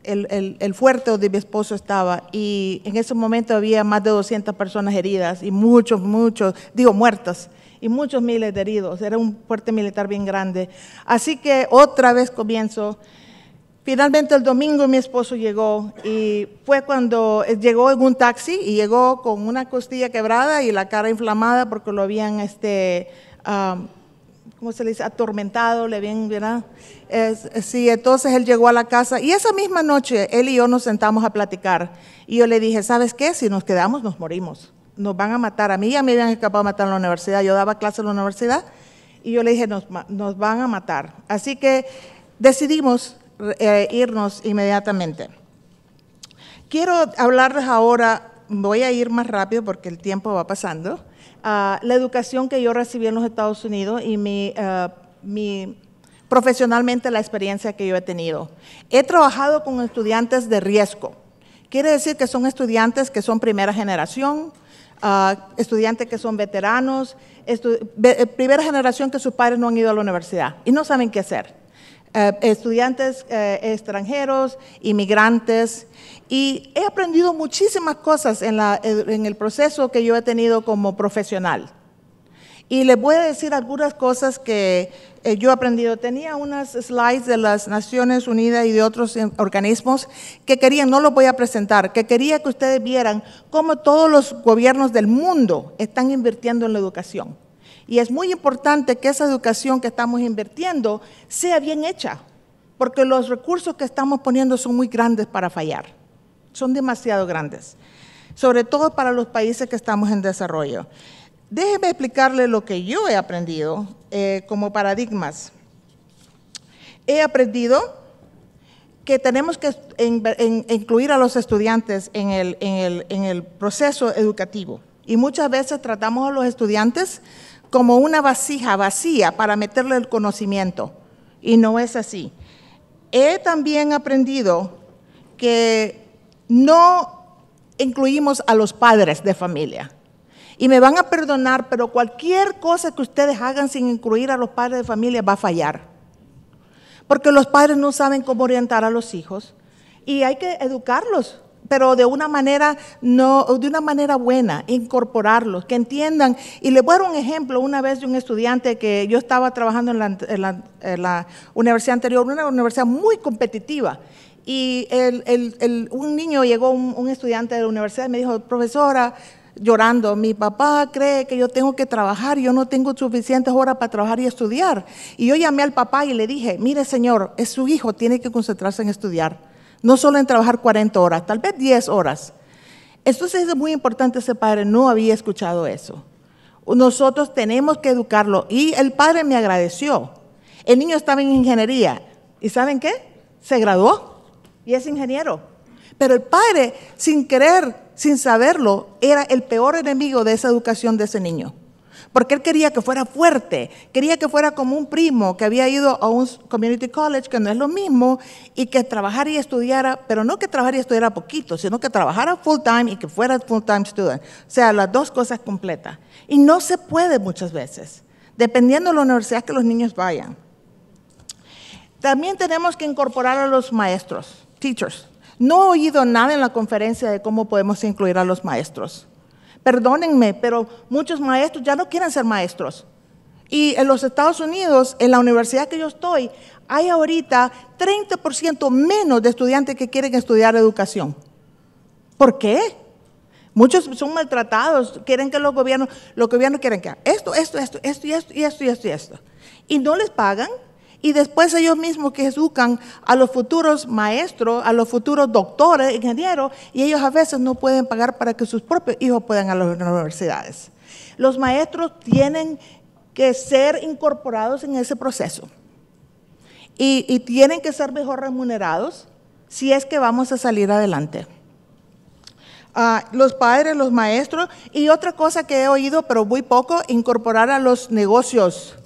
el fuerte donde mi esposo estaba, y en ese momento había más de 200 personas heridas y muertas, y muchos miles de heridos. Era un fuerte militar bien grande. Así que otra vez comienzo. Finalmente el domingo mi esposo llegó, y fue cuando llegó en un taxi, y llegó con una costilla quebrada y la cara inflamada porque lo habían ¿cómo se le dice? Atormentado, ¿verdad? Sí, entonces él llegó a la casa, y esa misma noche él y yo nos sentamos a platicar, y yo le dije, ¿sabes qué? Si nos quedamos nos morimos, nos van a matar. A mí ya me habían escapado a matar en la universidad, yo daba clases en la universidad, y yo le dije, nos van a matar. Así que decidimos irnos inmediatamente. Quiero hablarles ahora, voy a ir más rápido porque el tiempo va pasando, la educación que yo recibí en los Estados Unidos y profesionalmente la experiencia que yo he tenido. He trabajado con estudiantes de riesgo. Quiere decir que son estudiantes que son primera generación, estudiantes que son veteranos, primera generación que sus padres no han ido a la universidad y no saben qué hacer. Estudiantes extranjeros, inmigrantes, y he aprendido muchísimas cosas en el proceso que yo he tenido como profesional. Y les voy a decir algunas cosas que yo he aprendido. Tenía unas slides de las Naciones Unidas y de otros organismos que querían, no los voy a presentar, que quería que ustedes vieran cómo todos los gobiernos del mundo están invirtiendo en la educación. Y es muy importante que esa educación que estamos invirtiendo sea bien hecha, porque los recursos que estamos poniendo son muy grandes para fallar, son demasiado grandes, sobre todo para los países que estamos en desarrollo. Déjeme explicarle lo que yo he aprendido como paradigmas. He aprendido que tenemos que incluir a los estudiantes en el proceso educativo, y muchas veces tratamos a los estudiantes como una vasija vacía para meterle el conocimiento, y no es así. He también aprendido que no incluimos a los padres de familia. Y me van a perdonar, pero cualquier cosa que ustedes hagan sin incluir a los padres de familia va a fallar. Porque los padres no saben cómo orientar a los hijos, y hay que educarlos, pero de una manera buena, incorporarlos, que entiendan. Y les voy a dar un ejemplo una vez de un estudiante que yo estaba trabajando en la universidad anterior, una universidad muy competitiva. Y un niño llegó, un estudiante de la universidad, y me dijo, profesora, llorando, mi papá cree que yo tengo que trabajar, yo no tengo suficientes horas para trabajar y estudiar. Y yo llamé al papá y le dije, mire señor, es su hijo, tiene que concentrarse en estudiar. No solo en trabajar 40 horas, tal vez 10 horas. Entonces es muy importante, ese padre no había escuchado eso. Nosotros tenemos que educarlo, y el padre me agradeció. El niño estaba en ingeniería, ¿y saben qué? Se graduó y es ingeniero. Pero el padre, sin querer, sin saberlo, era el peor enemigo de esa educación de ese niño. Porque él quería que fuera fuerte, quería que fuera como un primo que había ido a un community college, que no es lo mismo, y que trabajara y estudiara, pero no que trabajara y estudiara poquito, sino que trabajara full time y que fuera full time student. O sea, las dos cosas completas. Y no se puede muchas veces, dependiendo de la universidad que los niños vayan. También tenemos que incorporar a los maestros, teachers. No he oído nada en la conferencia de cómo podemos incluir a los maestros. Perdónenme, pero muchos maestros ya no quieren ser maestros. Y en los Estados Unidos, en la universidad que yo estoy, hay ahorita 30% menos de estudiantes que quieren estudiar educación. ¿Por qué? Muchos son maltratados, quieren que los gobiernos quieren que esto. Y no les pagan. Y después ellos mismos que educan a los futuros maestros, a los futuros doctores, ingenieros, y ellos a veces no pueden pagar para que sus propios hijos puedan ir a las universidades. Los maestros tienen que ser incorporados en ese proceso. Y tienen que ser mejor remunerados si es que vamos a salir adelante. Los padres, los maestros, y otra cosa que he oído, pero muy poco, incorporar a los negocios,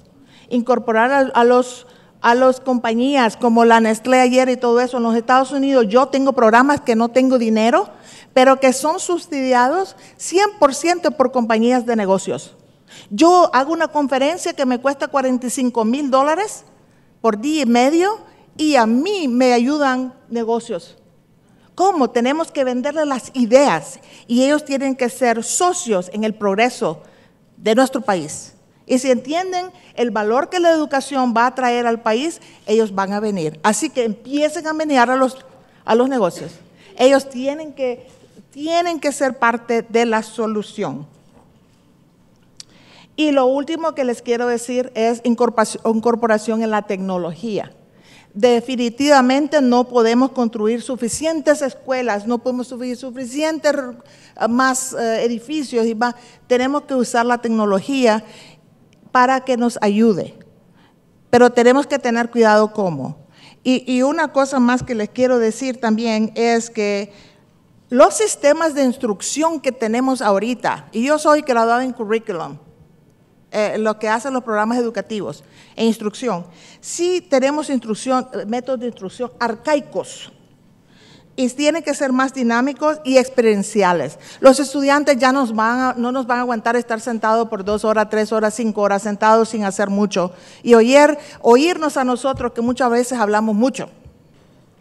incorporar a las compañías como la Nestlé ayer y todo eso. En los Estados Unidos yo tengo programas que no tengo dinero, pero que son subsidiados 100% por compañías de negocios. Yo hago una conferencia que me cuesta $45,000 por día y medio y a mí me ayudan negocios. ¿Cómo? Tenemos que venderles las ideas y ellos tienen que ser socios en el progreso de nuestro país. Y si entienden el valor que la educación va a traer al país, ellos van a venir. Así que empiecen a menear a los negocios. Ellos tienen que ser parte de la solución. Y lo último que les quiero decir es incorporación en la tecnología. Definitivamente no podemos construir suficientes escuelas, no podemos construir suficientes más edificios y más. Tenemos que usar la tecnología para que nos ayude, pero tenemos que tener cuidado cómo. Y una cosa más que les quiero decir también es que los sistemas de instrucción que tenemos ahorita, y yo soy graduada en curriculum, lo que hacen los programas educativos e instrucción, sí tenemos métodos de instrucción arcaicos y tienen que ser más dinámicos y experienciales. Los estudiantes ya no nos van a aguantar estar sentados por 2 horas, 3 horas, 5 horas, sentados sin hacer mucho y oírnos a nosotros que muchas veces hablamos mucho.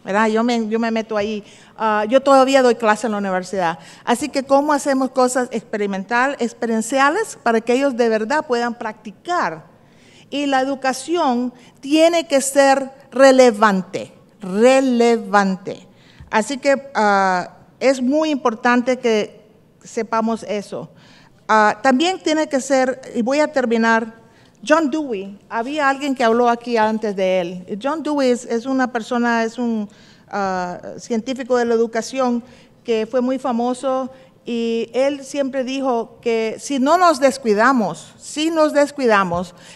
¿Verdad? Yo me meto ahí. Yo todavía doy clase en la universidad. Así que, ¿cómo hacemos cosas experienciales para que ellos de verdad puedan practicar? Y la educación tiene que ser relevante. Así que es muy importante que sepamos eso. También tiene que ser, y voy a terminar, John Dewey, había alguien que habló aquí antes de él. John Dewey es una persona, es un científico de la educación que fue muy famoso y él siempre dijo que si nos descuidamos,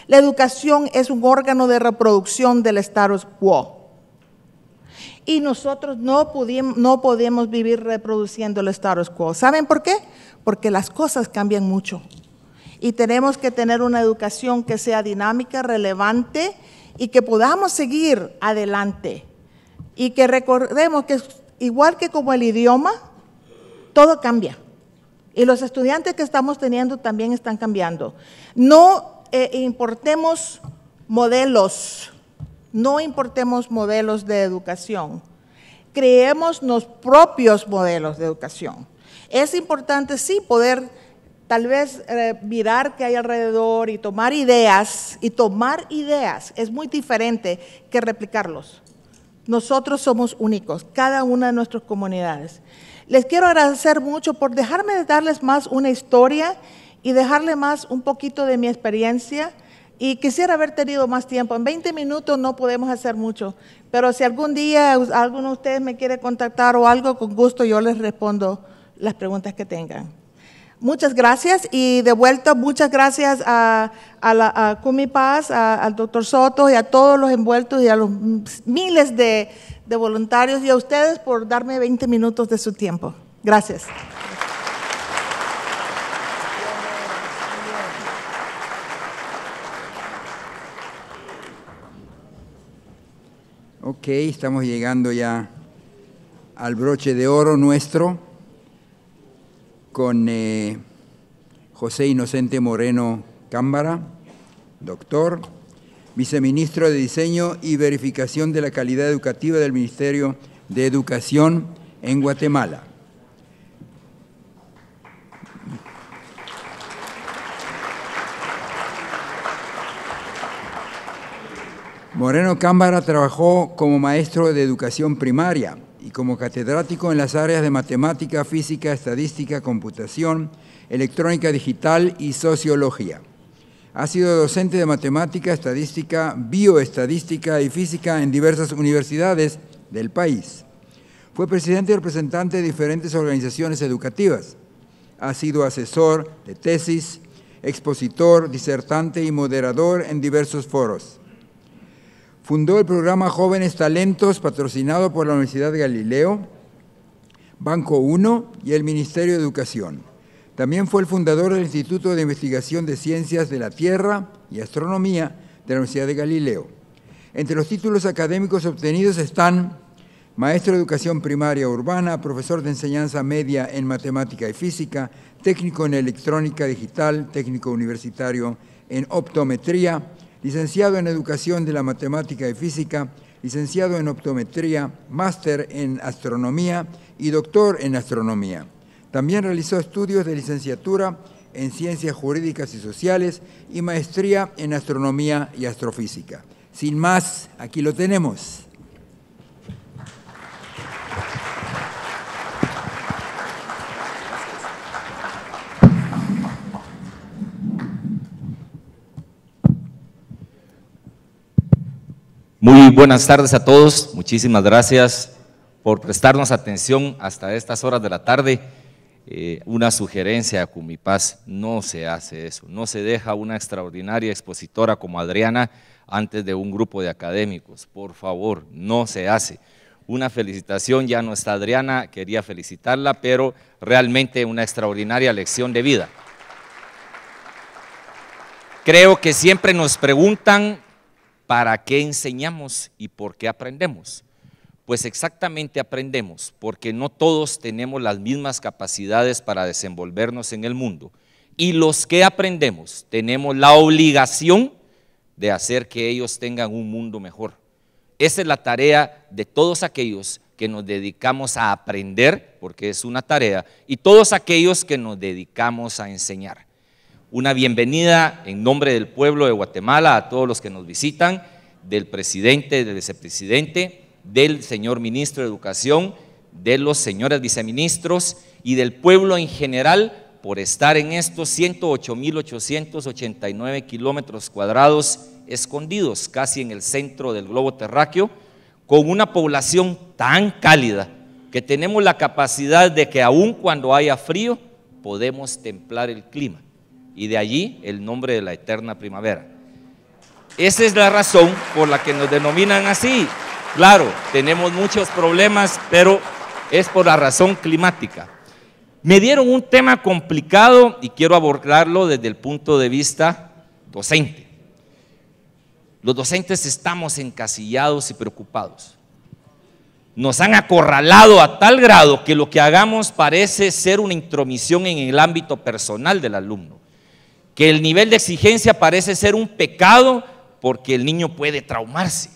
la educación es un órgano de reproducción del status quo. Y nosotros no podemos vivir reproduciendo el status quo. ¿Saben por qué? Porque las cosas cambian mucho. Y tenemos que tener una educación que sea dinámica, relevante y que podamos seguir adelante. Y que recordemos que igual que como el idioma, todo cambia. Y los estudiantes que estamos teniendo también están cambiando. No importemos modelos de educación. Creemos los propios modelos de educación. Es importante, sí, poder tal vez mirar qué hay alrededor y tomar ideas. Es muy diferente que replicarlos. Nosotros somos únicos, cada una de nuestras comunidades. Les quiero agradecer mucho por dejarme darles más una historia y dejarle más un poquito de mi experiencia. Y quisiera haber tenido más tiempo. En 20 minutos no podemos hacer mucho, pero si algún día alguno de ustedes me quiere contactar o algo, con gusto yo les respondo las preguntas que tengan. Muchas gracias y de vuelta muchas gracias a Kumi Paz, al doctor Soto y a todos los envueltos y a los miles de voluntarios y a ustedes por darme 20 minutos de su tiempo. Gracias. Ok, estamos llegando ya al broche de oro nuestro con José Inocente Moreno Cámbara, doctor, viceministro de Diseño y Verificación de la Calidad Educativa del Ministerio de Educación en Guatemala. Moreno Cámbara trabajó como maestro de educación primaria y como catedrático en las áreas de matemática, física, estadística, computación, electrónica digital y sociología. Ha sido docente de matemática, estadística, bioestadística y física en diversas universidades del país. Fue presidente y representante de diferentes organizaciones educativas. Ha sido asesor de tesis expositor, disertante y moderador en diversos foros. Fundó el programa Jóvenes Talentos, patrocinado por la Universidad de Galileo, Banco 1 y el Ministerio de Educación. También fue el fundador del Instituto de Investigación de Ciencias de la Tierra y Astronomía de la Universidad de Galileo. Entre los títulos académicos obtenidos están maestro de educación primaria urbana, profesor de enseñanza media en matemática y física, técnico en electrónica digital, técnico universitario en optometría, licenciado en educación de la matemática y física, licenciado en optometría, máster en astronomía y doctor en astronomía. También realizó estudios de licenciatura en ciencias jurídicas y sociales y maestría en astronomía y astrofísica. Sin más, aquí lo tenemos. Muy buenas tardes a todos, muchísimas gracias por prestarnos atención hasta estas horas de la tarde. Una sugerencia a Cumipaz: no se hace eso, no se deja una extraordinaria expositora como Adriana antes de un grupo de académicos, por favor, no se hace. Una felicitación, ya no está Adriana, quería felicitarla, pero realmente una extraordinaria lección de vida. Creo que siempre nos preguntan ¿para qué enseñamos y por qué aprendemos? Pues exactamente aprendemos porque no todos tenemos las mismas capacidades para desenvolvernos en el mundo, y los que aprendemos tenemos la obligación de hacer que ellos tengan un mundo mejor. Esa es la tarea de todos aquellos que nos dedicamos a aprender, porque es una tarea, y todos aquellos que nos dedicamos a enseñar. Una bienvenida en nombre del pueblo de Guatemala a todos los que nos visitan, del presidente, del vicepresidente, del señor ministro de Educación, de los señores viceministros y del pueblo en general por estar en estos 108.889 kilómetros cuadrados escondidos casi en el centro del globo terráqueo, con una población tan cálida que tenemos la capacidad de que aun cuando haya frío podemos templar el clima. Y de allí el nombre de la eterna primavera. Esa es la razón por la que nos denominan así. Claro, tenemos muchos problemas, pero es por la razón climática. Me dieron un tema complicado y quiero abordarlo desde el punto de vista docente. Los docentes estamos encasillados y preocupados. Nos han acorralado a tal grado que lo que hagamos parece ser una intromisión en el ámbito personal del alumno. Que el nivel de exigencia parece ser un pecado porque el niño puede traumarse,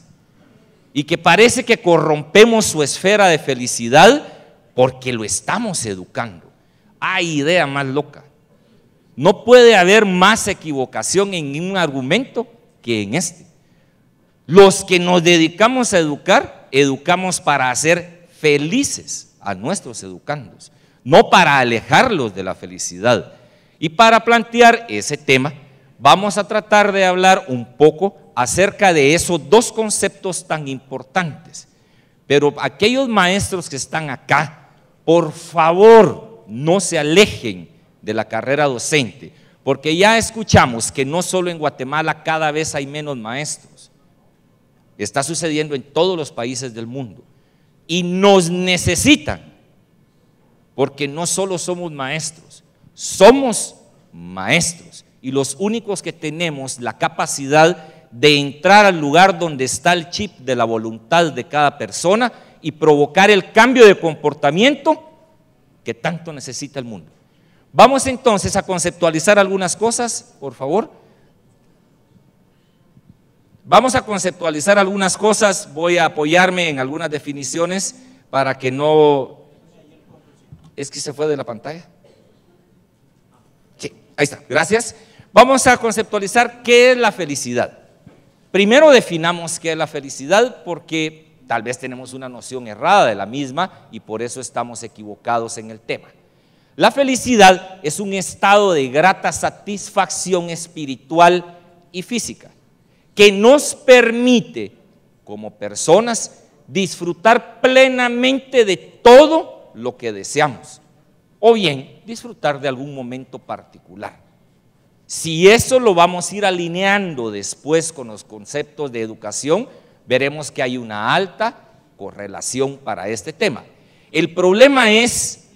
y que parece que corrompemos su esfera de felicidad porque lo estamos educando. ¡Ay, idea más loca! No puede haber más equivocación en un argumento que en este. Los que nos dedicamos a educar, educamos para hacer felices a nuestros educandos, no para alejarlos de la felicidad. Y para plantear ese tema, vamos a tratar de hablar un poco acerca de esos dos conceptos tan importantes. Pero aquellos maestros que están acá, por favor, no se alejen de la carrera docente, porque ya escuchamos que no solo en Guatemala cada vez hay menos maestros. Está sucediendo en todos los países del mundo. Y nos necesitan, porque no solo somos maestros, somos maestros, y los únicos que tenemos la capacidad de entrar al lugar donde está el chip de la voluntad de cada persona y provocar el cambio de comportamiento que tanto necesita el mundo. Vamos entonces a conceptualizar algunas cosas, por favor. Vamos a conceptualizar algunas cosas, voy a apoyarme en algunas definiciones para que no… ¿Es que se fue de la pantalla? Sí, ahí está, gracias. Vamos a conceptualizar qué es la felicidad. Primero definamos qué es la felicidad, porque tal vez tenemos una noción errada de la misma y por eso estamos equivocados en el tema. La felicidad es un estado de grata satisfacción espiritual y física que nos permite, como personas, disfrutar plenamente de todo lo que deseamos, o bien disfrutar de algún momento particular. Si eso lo vamos a ir alineando después con los conceptos de educación, veremos que hay una alta correlación para este tema. El problema es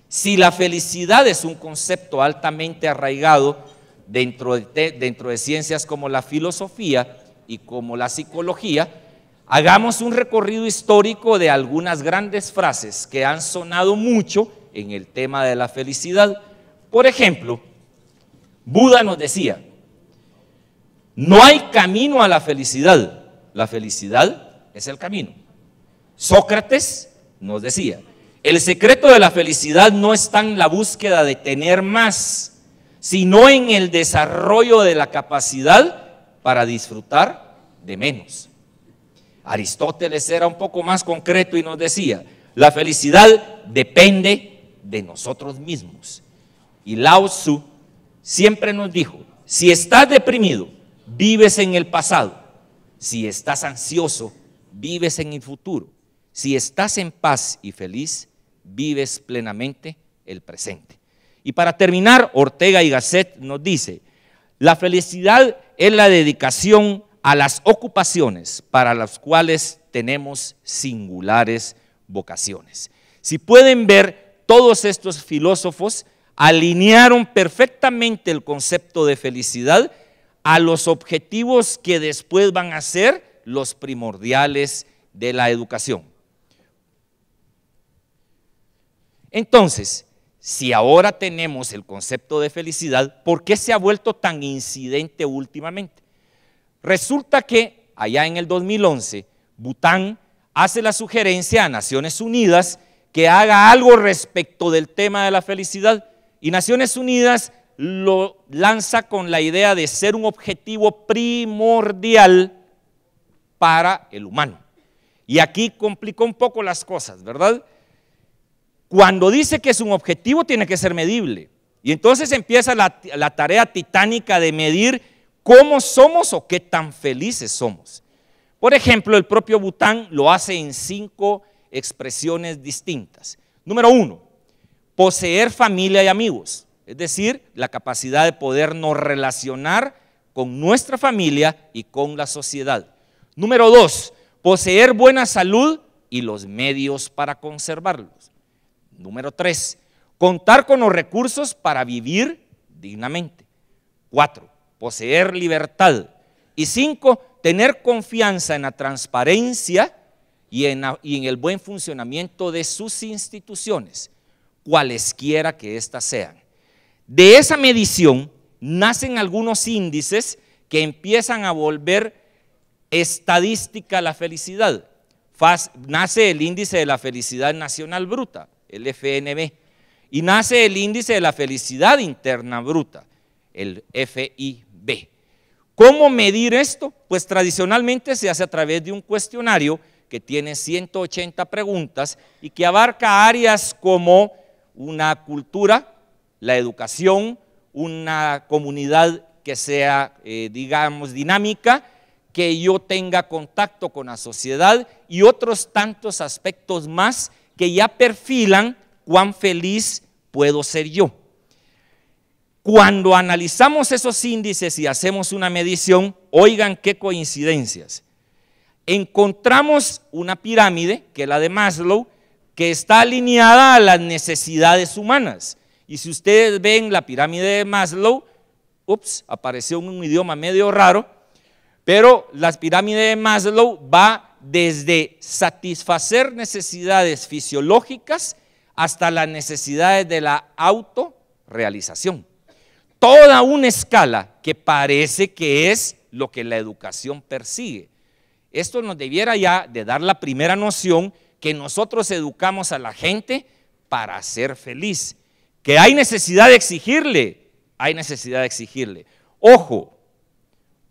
si la felicidad es un concepto altamente arraigado dentro de ciencias como la filosofía y como la psicología. Hagamos un recorrido histórico de algunas grandes frases que han sonado mucho en el tema de la felicidad. Por ejemplo, Buda nos decía: no hay camino a la felicidad es el camino. Sócrates nos decía: el secreto de la felicidad no está en la búsqueda de tener más, sino en el desarrollo de la capacidad para disfrutar de menos. Aristóteles era un poco más concreto y nos decía: la felicidad depende de nosotros mismos. Y Lao Tzu siempre nos dijo: si estás deprimido, vives en el pasado; si estás ansioso, vives en el futuro; si estás en paz y feliz, vives plenamente el presente. Y para terminar, Ortega y Gasset nos dice: la felicidad es la dedicación a las ocupaciones para las cuales tenemos singulares vocaciones. Si pueden ver, todos estos filósofos alinearon perfectamente el concepto de felicidad a los objetivos que después van a ser los primordiales de la educación. Entonces, si ahora tenemos el concepto de felicidad, ¿por qué se ha vuelto tan incidente últimamente? Resulta que allá en el 2011, Bután hace la sugerencia a Naciones Unidas que haga algo respecto del tema de la felicidad, y Naciones Unidas lo lanza con la idea de ser un objetivo primordial para el humano. Y aquí complicó un poco las cosas, ¿verdad? Cuando dice que es un objetivo, tiene que ser medible. Y entonces empieza la tarea titánica de medir cómo somos o qué tan felices somos. Por ejemplo, el propio Bután lo hace en 5 expresiones distintas. Número 1, poseer familia y amigos, es decir, la capacidad de podernos relacionar con nuestra familia y con la sociedad. Número 2, poseer buena salud y los medios para conservarlos. Número 3, contar con los recursos para vivir dignamente. 4, poseer libertad. Y 5, tener confianza en la transparencia y en el buen funcionamiento de sus instituciones, cualesquiera que éstas sean. De esa medición nacen algunos índices que empiezan a volver estadística la felicidad. Nace el índice de la felicidad nacional bruta, el FNB, y nace el índice de la felicidad interna bruta, el FIB. ¿Cómo medir esto? Pues tradicionalmente se hace a través de un cuestionario que tiene 180 preguntas y que abarca áreas como una cultura, la educación, una comunidad que sea, digamos, dinámica, que yo tenga contacto con la sociedad y otros tantos aspectos más que ya perfilan cuán feliz puedo ser yo. Cuando analizamos esos índices y hacemos una medición, oigan qué coincidencias. Encontramos una pirámide, que es la de Maslow, que está alineada a las necesidades humanas. Y si ustedes ven la pirámide de Maslow, apareció en un idioma medio raro, pero la pirámide de Maslow va desde satisfacer necesidades fisiológicas hasta las necesidades de la autorrealización. Toda una escala que parece que es lo que la educación persigue. Esto nos debiera ya de dar la primera noción que nosotros educamos a la gente para ser feliz. Que hay necesidad de exigirle, hay necesidad de exigirle. Ojo,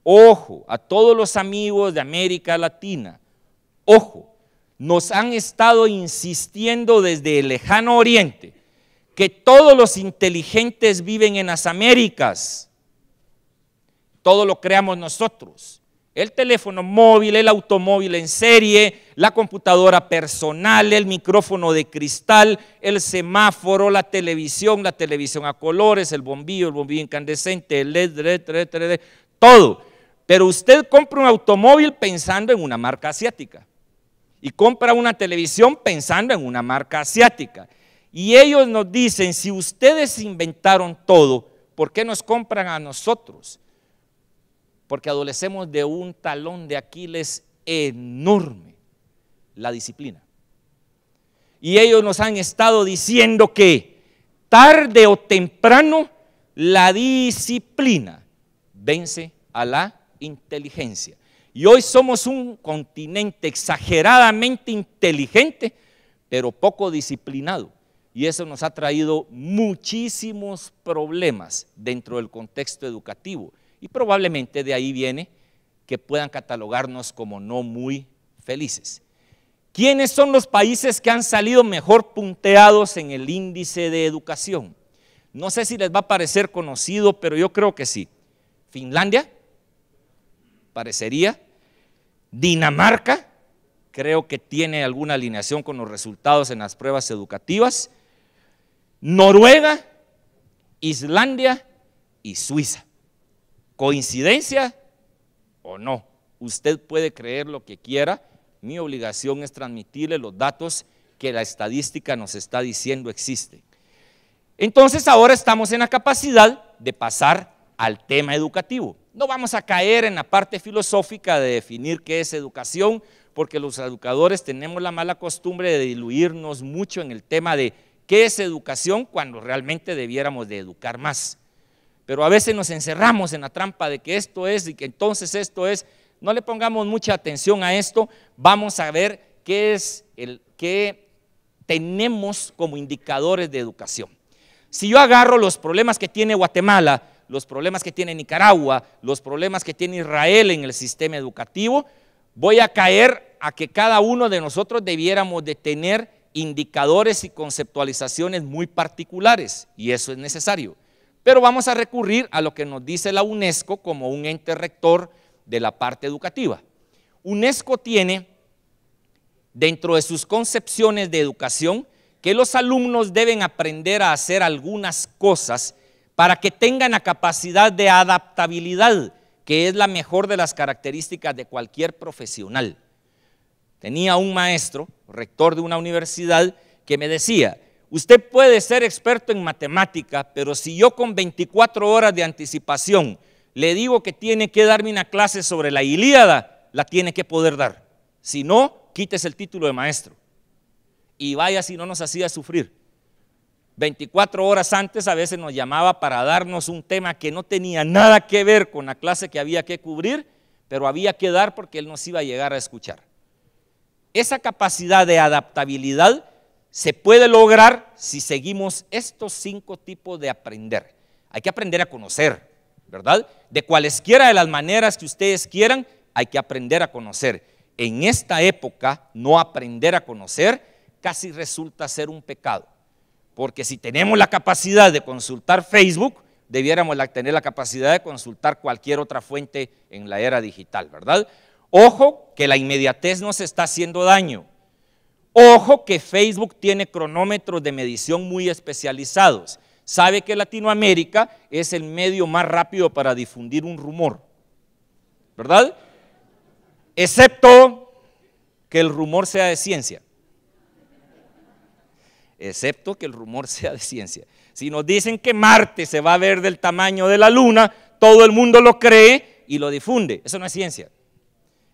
ojo, a todos los amigos de América Latina, ojo, nos han estado insistiendo desde el lejano oriente que todos los inteligentes viven en las Américas. Todo lo creamos nosotros. El teléfono móvil, el automóvil en serie, la computadora personal, el micrófono de cristal, el semáforo, la televisión a colores, el bombillo incandescente, el LED, todo. Pero usted compra un automóvil pensando en una marca asiática y compra una televisión pensando en una marca asiática. Y ellos nos dicen, si ustedes inventaron todo, ¿por qué nos compran a nosotros? Porque adolecemos de un talón de Aquiles enorme, la disciplina. Y ellos nos han estado diciendo que tarde o temprano la disciplina vence a la inteligencia. Y hoy somos un continente exageradamente inteligente, pero poco disciplinado. Y eso nos ha traído muchísimos problemas dentro del contexto educativo. Y probablemente de ahí viene que puedan catalogarnos como no muy felices. ¿Quiénes son los países que han salido mejor punteados en el índice de educación? No sé si les va a parecer conocido, pero yo creo que sí. Finlandia, parecería. Dinamarca, creo que tiene alguna alineación con los resultados en las pruebas educativas. Noruega, Islandia y Suiza. ¿Coincidencia o no? Usted puede creer lo que quiera, mi obligación es transmitirle los datos que la estadística nos está diciendo existen. Entonces ahora estamos en la capacidad de pasar al tema educativo. No vamos a caer en la parte filosófica de definir qué es educación, porque los educadores tenemos la mala costumbre de diluirnos mucho en el tema de qué es educación cuando realmente debiéramos de educar más. Pero a veces nos encerramos en la trampa de que esto es y que entonces esto es. No le pongamos mucha atención a esto, vamos a ver qué tenemos como indicadores de educación. Si yo agarro los problemas que tiene Guatemala, los problemas que tiene Nicaragua, los problemas que tiene Israel en el sistema educativo, voy a caer a que cada uno de nosotros debiéramos de tener indicadores y conceptualizaciones muy particulares, y eso es necesario. Pero vamos a recurrir a lo que nos dice la UNESCO como un ente rector de la parte educativa. UNESCO tiene dentro de sus concepciones de educación que los alumnos deben aprender a hacer algunas cosas para que tengan la capacidad de adaptabilidad, que es la mejor de las características de cualquier profesional. Tenía un maestro, rector de una universidad, que me decía: usted puede ser experto en matemática, pero si yo con 24 horas de anticipación le digo que tiene que darme una clase sobre la Ilíada, la tiene que poder dar. Si no, quítese el título de maestro. Y vaya si no nos hacía sufrir. 24 horas antes a veces nos llamaba para darnos un tema que no tenía nada que ver con la clase que había que cubrir, pero había que dar porque él nos iba a llegar a escuchar. Esa capacidad de adaptabilidad se puede lograr si seguimos estos 5 tipos de aprender. Hay que aprender a conocer, ¿verdad? De cualesquiera de las maneras que ustedes quieran, hay que aprender a conocer. En esta época, no aprender a conocer casi resulta ser un pecado. Porque si tenemos la capacidad de consultar Facebook, debiéramos tener la capacidad de consultar cualquier otra fuente en la era digital, ¿verdad? Ojo que la inmediatez nos está haciendo daño. Ojo que Facebook tiene cronómetros de medición muy especializados. Sabe que Latinoamérica es el medio más rápido para difundir un rumor, ¿verdad? Excepto que el rumor sea de ciencia. Excepto que el rumor sea de ciencia. Si nos dicen que Marte se va a ver del tamaño de la Luna, todo el mundo lo cree y lo difunde. Eso no es ciencia.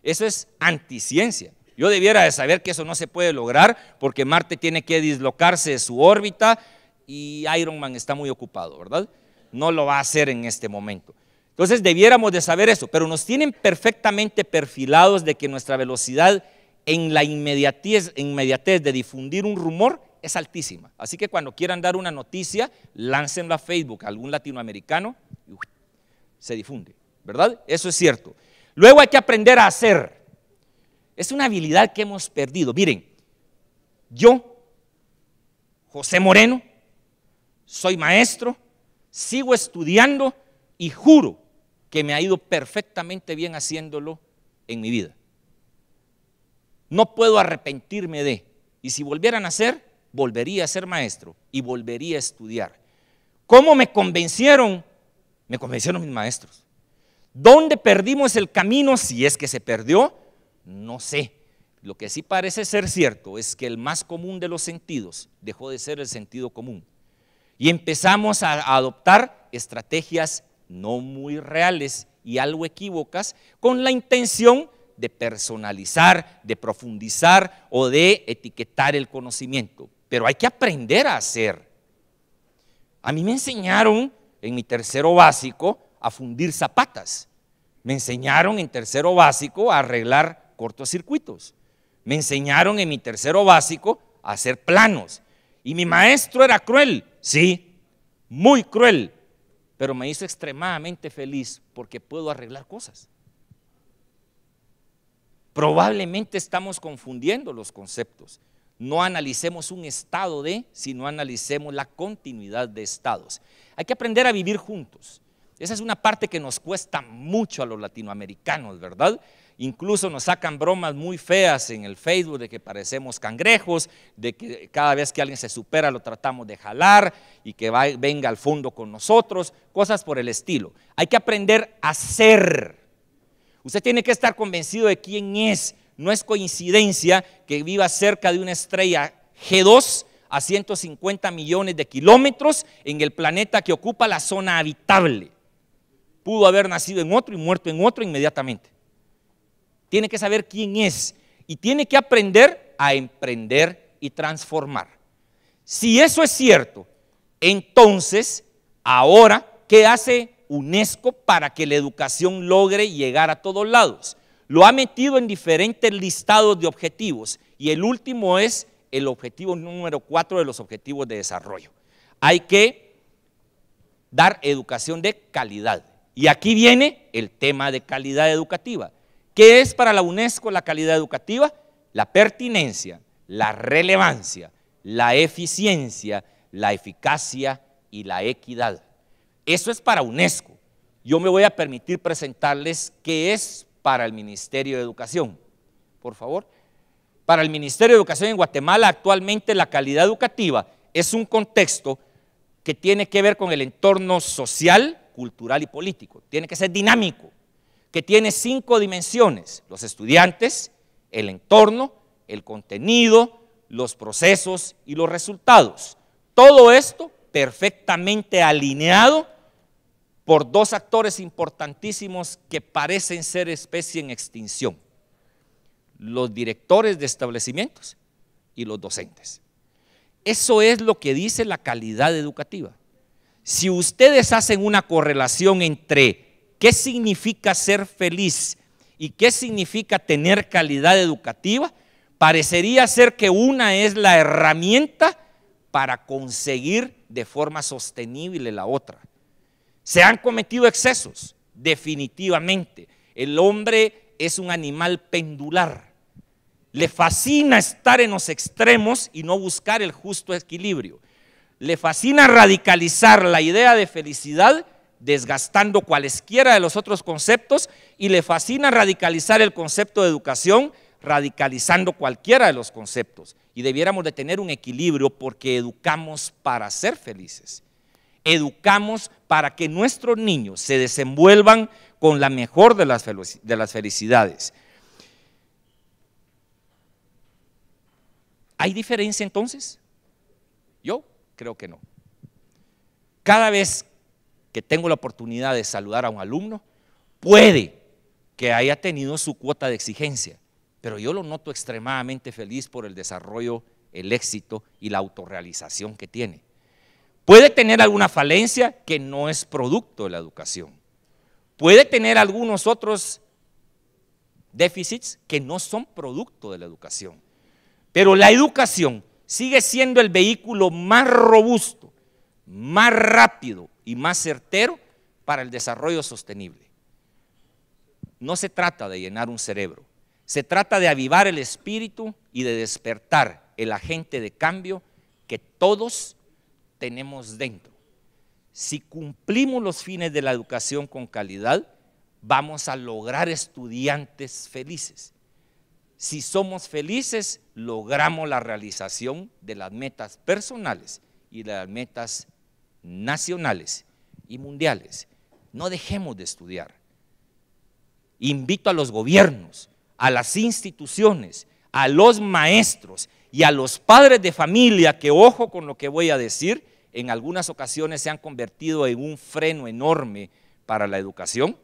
Eso es anticiencia. Yo debiera de saber que eso no se puede lograr porque Marte tiene que dislocarse de su órbita y Iron Man está muy ocupado, ¿verdad? No lo va a hacer en este momento. Entonces debiéramos de saber eso, pero nos tienen perfectamente perfilados de que nuestra velocidad en la inmediatez de difundir un rumor es altísima. Así que cuando quieran dar una noticia, láncenla a Facebook a algún latinoamericano y se difunde, ¿verdad? Eso es cierto. Luego hay que aprender a hacer. Es una habilidad que hemos perdido. Miren, yo, José Moreno, soy maestro, sigo estudiando y juro que me ha ido perfectamente bien haciéndolo en mi vida. No puedo arrepentirme de, y si volviera a nacer, volvería a ser maestro y volvería a estudiar. ¿Cómo me convencieron? Me convencieron mis maestros. ¿Dónde perdimos el camino? Si es que se perdió, no sé. Lo que sí parece ser cierto es que el más común de los sentidos dejó de ser el sentido común. Y empezamos a adoptar estrategias no muy reales y algo equívocas con la intención de personalizar, de profundizar o de etiquetar el conocimiento. Pero hay que aprender a hacer. A mí me enseñaron en mi tercero básico a fundir zapatas. Me enseñaron en tercero básico a arreglar cortocircuitos. Me enseñaron en mi tercero básico a hacer planos. Y mi maestro era cruel, sí, muy cruel, pero me hizo extremadamente feliz porque puedo arreglar cosas. Probablemente estamos confundiendo los conceptos. No analicemos un estado de, sino analicemos la continuidad de estados. Hay que aprender a vivir juntos. Esa es una parte que nos cuesta mucho a los latinoamericanos, ¿verdad? Incluso nos sacan bromas muy feas en el Facebook de que parecemos cangrejos, de que cada vez que alguien se supera lo tratamos de jalar y que venga al fondo con nosotros, cosas por el estilo. Hay que aprender a ser. Usted tiene que estar convencido de quién es. No es coincidencia que viva cerca de una estrella G2 a 150 millones de kilómetros en el planeta que ocupa la zona habitable. Pudo haber nacido en otro y muerto en otro inmediatamente. Tiene que saber quién es y tiene que aprender a emprender y transformar. Si eso es cierto, entonces, ahora, ¿qué hace UNESCO para que la educación logre llegar a todos lados? Lo ha metido en diferentes listados de objetivos y el último es el objetivo número 4 de los objetivos de desarrollo. Hay que dar educación de calidad. Y aquí viene el tema de calidad educativa. ¿Qué es para la UNESCO la calidad educativa? La pertinencia, la relevancia, la eficiencia, la eficacia y la equidad. Eso es para UNESCO. Yo me voy a permitir presentarles qué es para el Ministerio de Educación. Por favor. Para el Ministerio de Educación en Guatemala actualmente la calidad educativa es un contexto que tiene que ver con el entorno social, cultural y político. Tiene que ser dinámico, que tiene 5 dimensiones: los estudiantes, el entorno, el contenido, los procesos y los resultados. Todo esto perfectamente alineado por 2 actores importantísimos que parecen ser especie en extinción: los directores de establecimientos y los docentes. Eso es lo que dice la calidad educativa. Si ustedes hacen una correlación entre qué significa ser feliz y qué significa tener calidad educativa, parecería ser que una es la herramienta para conseguir de forma sostenible la otra. Se han cometido excesos, definitivamente. El hombre es un animal pendular. Le fascina estar en los extremos y no buscar el justo equilibrio. Le fascina radicalizar la idea de felicidad, desgastando cualesquiera de los otros conceptos, y le fascina radicalizar el concepto de educación, radicalizando cualquiera de los conceptos. Y debiéramos de tener un equilibrio porque educamos para ser felices. Educamos para que nuestros niños se desenvuelvan con la mejor de las felicidades. ¿Hay diferencia entonces? Yo creo que no. Cada vez que tengo la oportunidad de saludar a un alumno, puede que haya tenido su cuota de exigencia, pero yo lo noto extremadamente feliz por el desarrollo, el éxito y la autorrealización que tiene. Puede tener alguna falencia que no es producto de la educación. Puede tener algunos otros déficits que no son producto de la educación. Pero la educación sigue siendo el vehículo más robusto, más rápido y más certero para el desarrollo sostenible. No se trata de llenar un cerebro, se trata de avivar el espíritu y de despertar el agente de cambio que todos tenemos dentro. Si cumplimos los fines de la educación con calidad, vamos a lograr estudiantes felices. Si somos felices, logramos la realización de las metas personales y de las metas nacionales y mundiales. No dejemos de estudiar. Invito a los gobiernos, a las instituciones, a los maestros y a los padres de familia que, ojo con lo que voy a decir, en algunas ocasiones se han convertido en un freno enorme para la educación.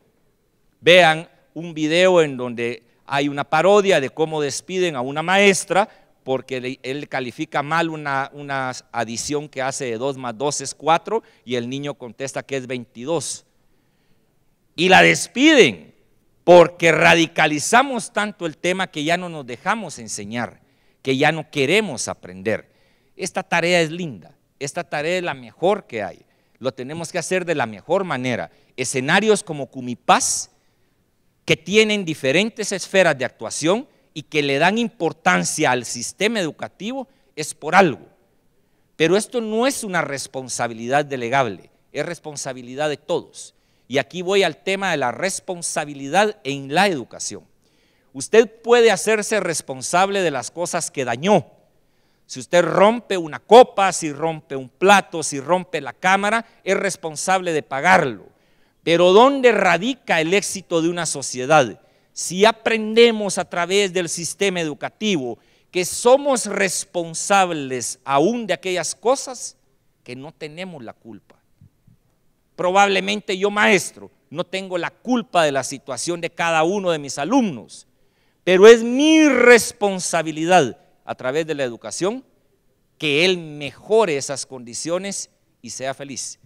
Vean un video en donde hay una parodia de cómo despiden a una maestra porque él califica mal una adición que hace de 2 más 2 es 4 y el niño contesta que es 22. Y la despiden porque radicalizamos tanto el tema que ya no nos dejamos enseñar, que ya no queremos aprender. Esta tarea es linda, esta tarea es la mejor que hay, lo tenemos que hacer de la mejor manera. Escenarios como Cumipaz, que tienen diferentes esferas de actuación y que le dan importancia al sistema educativo, es por algo. Pero esto no es una responsabilidad delegable, es responsabilidad de todos. Y aquí voy al tema de la responsabilidad en la educación. Usted puede hacerse responsable de las cosas que dañó. Si usted rompe una copa, si rompe un plato, si rompe la cámara, es responsable de pagarlo. Pero ¿dónde radica el éxito de una sociedad? Si aprendemos a través del sistema educativo que somos responsables aún de aquellas cosas que no tenemos la culpa. Probablemente yo, maestro, no tengo la culpa de la situación de cada uno de mis alumnos, pero es mi responsabilidad a través de la educación que él mejore esas condiciones y sea feliz.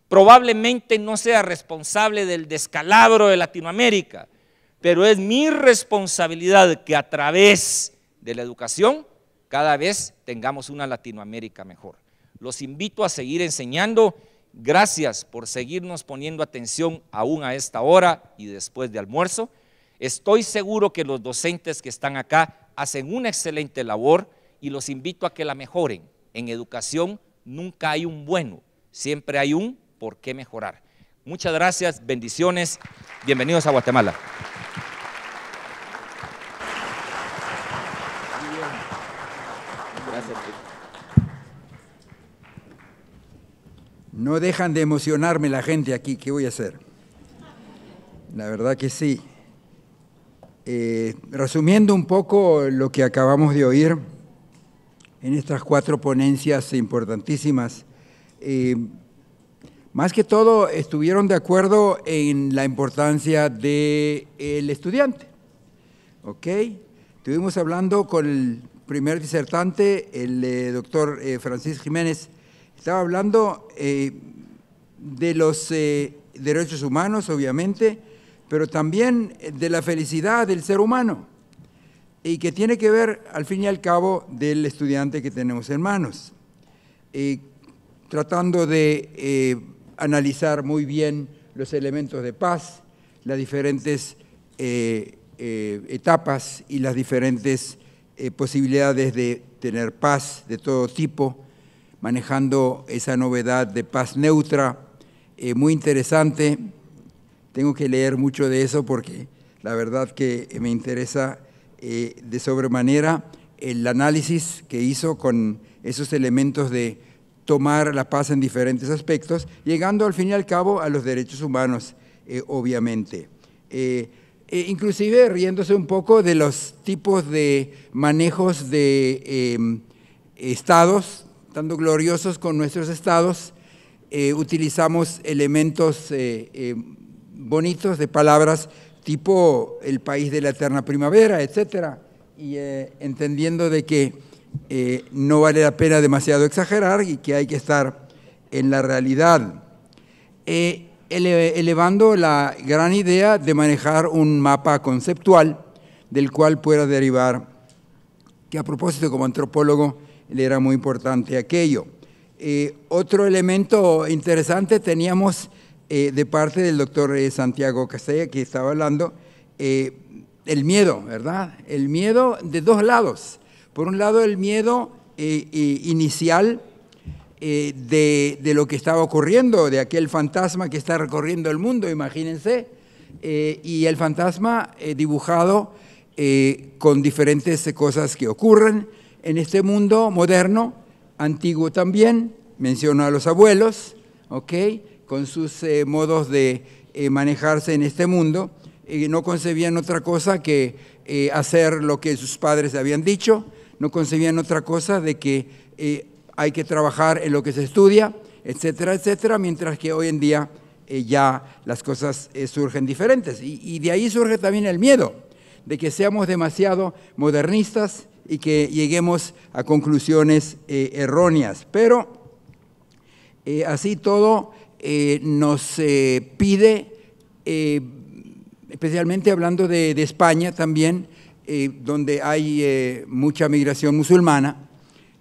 Probablemente no sea responsable del descalabro de Latinoamérica, pero es mi responsabilidad que a través de la educación cada vez tengamos una Latinoamérica mejor. Los invito a seguir enseñando. Gracias por seguirnos poniendo atención aún a esta hora y después de almuerzo. Estoy seguro que los docentes que están acá hacen una excelente labor y los invito a que la mejoren. En educación nunca hay un bueno, siempre hay un por qué mejorar. Muchas gracias, bendiciones, bienvenidos a Guatemala. Gracias. No dejan de emocionarme la gente aquí, ¿qué voy a hacer? La verdad que sí. Resumiendo un poco lo que acabamos de oír en estas 4 ponencias importantísimas, más que todo estuvieron de acuerdo en la importancia del estudiante. ¿Ok? Estuvimos hablando con el primer disertante, el doctor Francisco Jiménez. Estaba hablando de los derechos humanos, obviamente, pero también de la felicidad del ser humano y que tiene que ver, al fin y al cabo, del estudiante que tenemos en manos. Tratando de analizar muy bien los elementos de paz, las diferentes etapas y las diferentes posibilidades de tener paz de todo tipo, manejando esa novedad de paz neutra, muy interesante. Tengo que leer mucho de eso porque la verdad que me interesa de sobremanera el análisis que hizo con esos elementos de tomar la paz en diferentes aspectos, llegando al fin y al cabo a los derechos humanos, obviamente. Inclusive riéndose un poco de los tipos de manejos de estados, tanto gloriosos con nuestros estados, utilizamos elementos bonitos de palabras tipo el país de la eterna primavera, etcétera, y entendiendo de que no vale la pena demasiado exagerar y que hay que estar en la realidad, elevando la gran idea de manejar un mapa conceptual del cual pueda derivar, que a propósito como antropólogo le era muy importante aquello. Otro elemento interesante teníamos de parte del doctor Santiago Castella, que estaba hablando, el miedo, ¿verdad? El miedo de dos lados. Por un lado, el miedo inicial de lo que estaba ocurriendo, de aquel fantasma que está recorriendo el mundo, imagínense, y el fantasma dibujado con diferentes cosas que ocurren en este mundo moderno, antiguo también. Menciono a los abuelos, ¿ok?, con sus modos de manejarse en este mundo. No concebían otra cosa que hacer lo que sus padres habían dicho, no concebían otra cosa de que hay que trabajar en lo que se estudia, etcétera, etcétera, mientras que hoy en día ya las cosas surgen diferentes. Y de ahí surge también el miedo de que seamos demasiado modernistas y que lleguemos a conclusiones erróneas. Pero así todo nos pide, especialmente hablando de España también, donde hay mucha migración musulmana,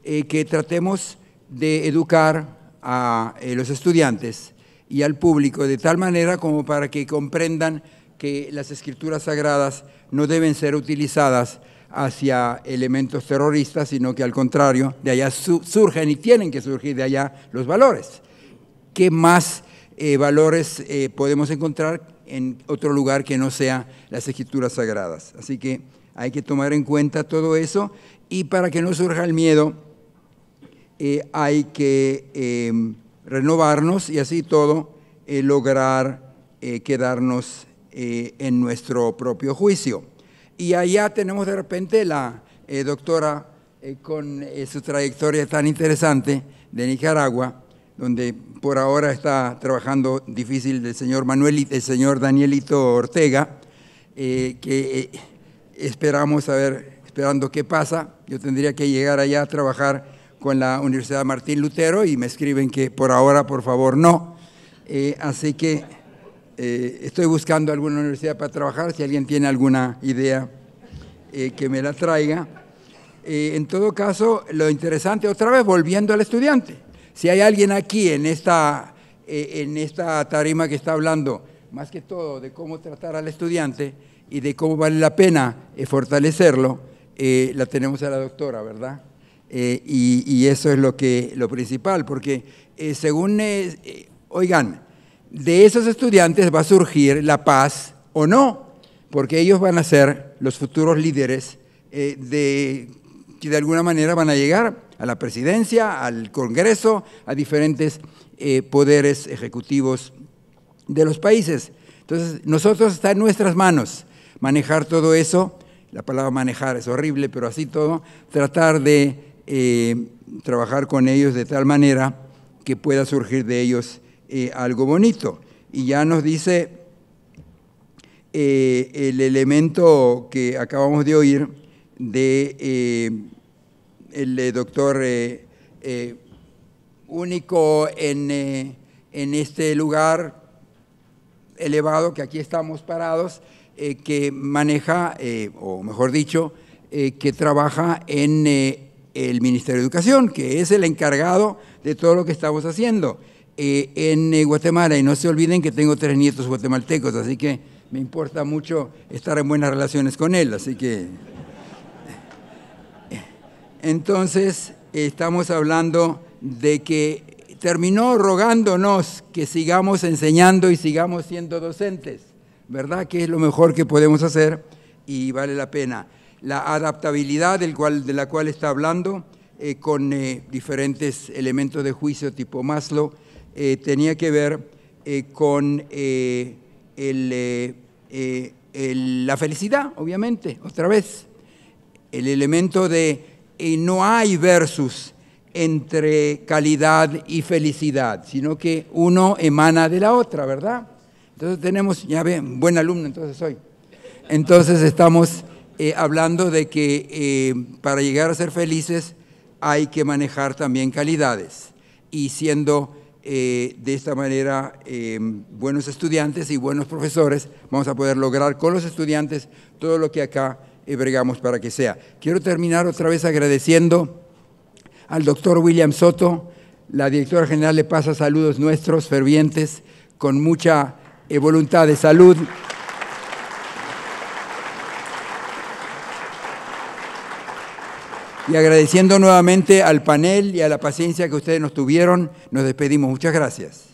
que tratemos de educar a los estudiantes y al público de tal manera como para que comprendan que las escrituras sagradas no deben ser utilizadas hacia elementos terroristas, sino que al contrario, de allá surgen y tienen que surgir de allá los valores. ¿Qué más valores podemos encontrar en otro lugar que no sea las escrituras sagradas? Así que hay que tomar en cuenta todo eso, y para que no surja el miedo hay que renovarnos y así todo lograr quedarnos en nuestro propio juicio. Y allá tenemos de repente la doctora con su trayectoria tan interesante de Nicaragua, donde por ahora está trabajando difícil el señor Danielito Ortega, que esperamos esperando qué pasa. Yo tendría que llegar allá a trabajar con la Universidad Martín Lutero y me escriben que por ahora, por favor, no. Así que estoy buscando alguna universidad para trabajar. Si alguien tiene alguna idea, que me la traiga. En todo caso, lo interesante, otra vez volviendo al estudiante, si hay alguien aquí en esta tarima que está hablando más que todo de cómo tratar al estudiante y de cómo vale la pena fortalecerlo, la tenemos a la doctora, ¿verdad? Y eso es lo principal, porque oigan, de esos estudiantes va a surgir la paz o no, porque ellos van a ser los futuros líderes que de alguna manera van a llegar a la presidencia, al Congreso, a diferentes poderes ejecutivos de los países. Entonces, nosotros está en nuestras manos manejar todo eso. La palabra manejar es horrible, pero así todo, tratar de trabajar con ellos de tal manera que pueda surgir de ellos algo bonito. Y ya nos dice el elemento que acabamos de oír de el doctor único en este lugar elevado que aquí estamos parados, que maneja, o mejor dicho, que trabaja en el Ministerio de Educación, que es el encargado de todo lo que estamos haciendo en Guatemala. Y no se olviden que tengo 3 nietos guatemaltecos, así que me importa mucho estar en buenas relaciones con él. Así que, entonces, estamos hablando de que terminó rogándonos que sigamos enseñando y sigamos siendo docentes, ¿verdad? Que es lo mejor que podemos hacer y vale la pena. La adaptabilidad de la cual está hablando, con diferentes elementos de juicio tipo Maslow, tenía que ver con la felicidad, obviamente, otra vez. El elemento de no hay versus entre calidad y felicidad, sino que uno emana de la otra, ¿verdad? Entonces tenemos, ya ven, buen alumno entonces soy. Entonces estamos hablando de que para llegar a ser felices hay que manejar también calidades, y siendo de esta manera buenos estudiantes y buenos profesores, vamos a poder lograr con los estudiantes todo lo que acá bregamos para que sea. Quiero terminar otra vez agradeciendo al doctor William Soto. La directora general le pasa saludos nuestros fervientes, con mucha voluntad de salud. Y agradeciendo nuevamente al panel y a la paciencia que ustedes nos tuvieron, nos despedimos. Muchas gracias.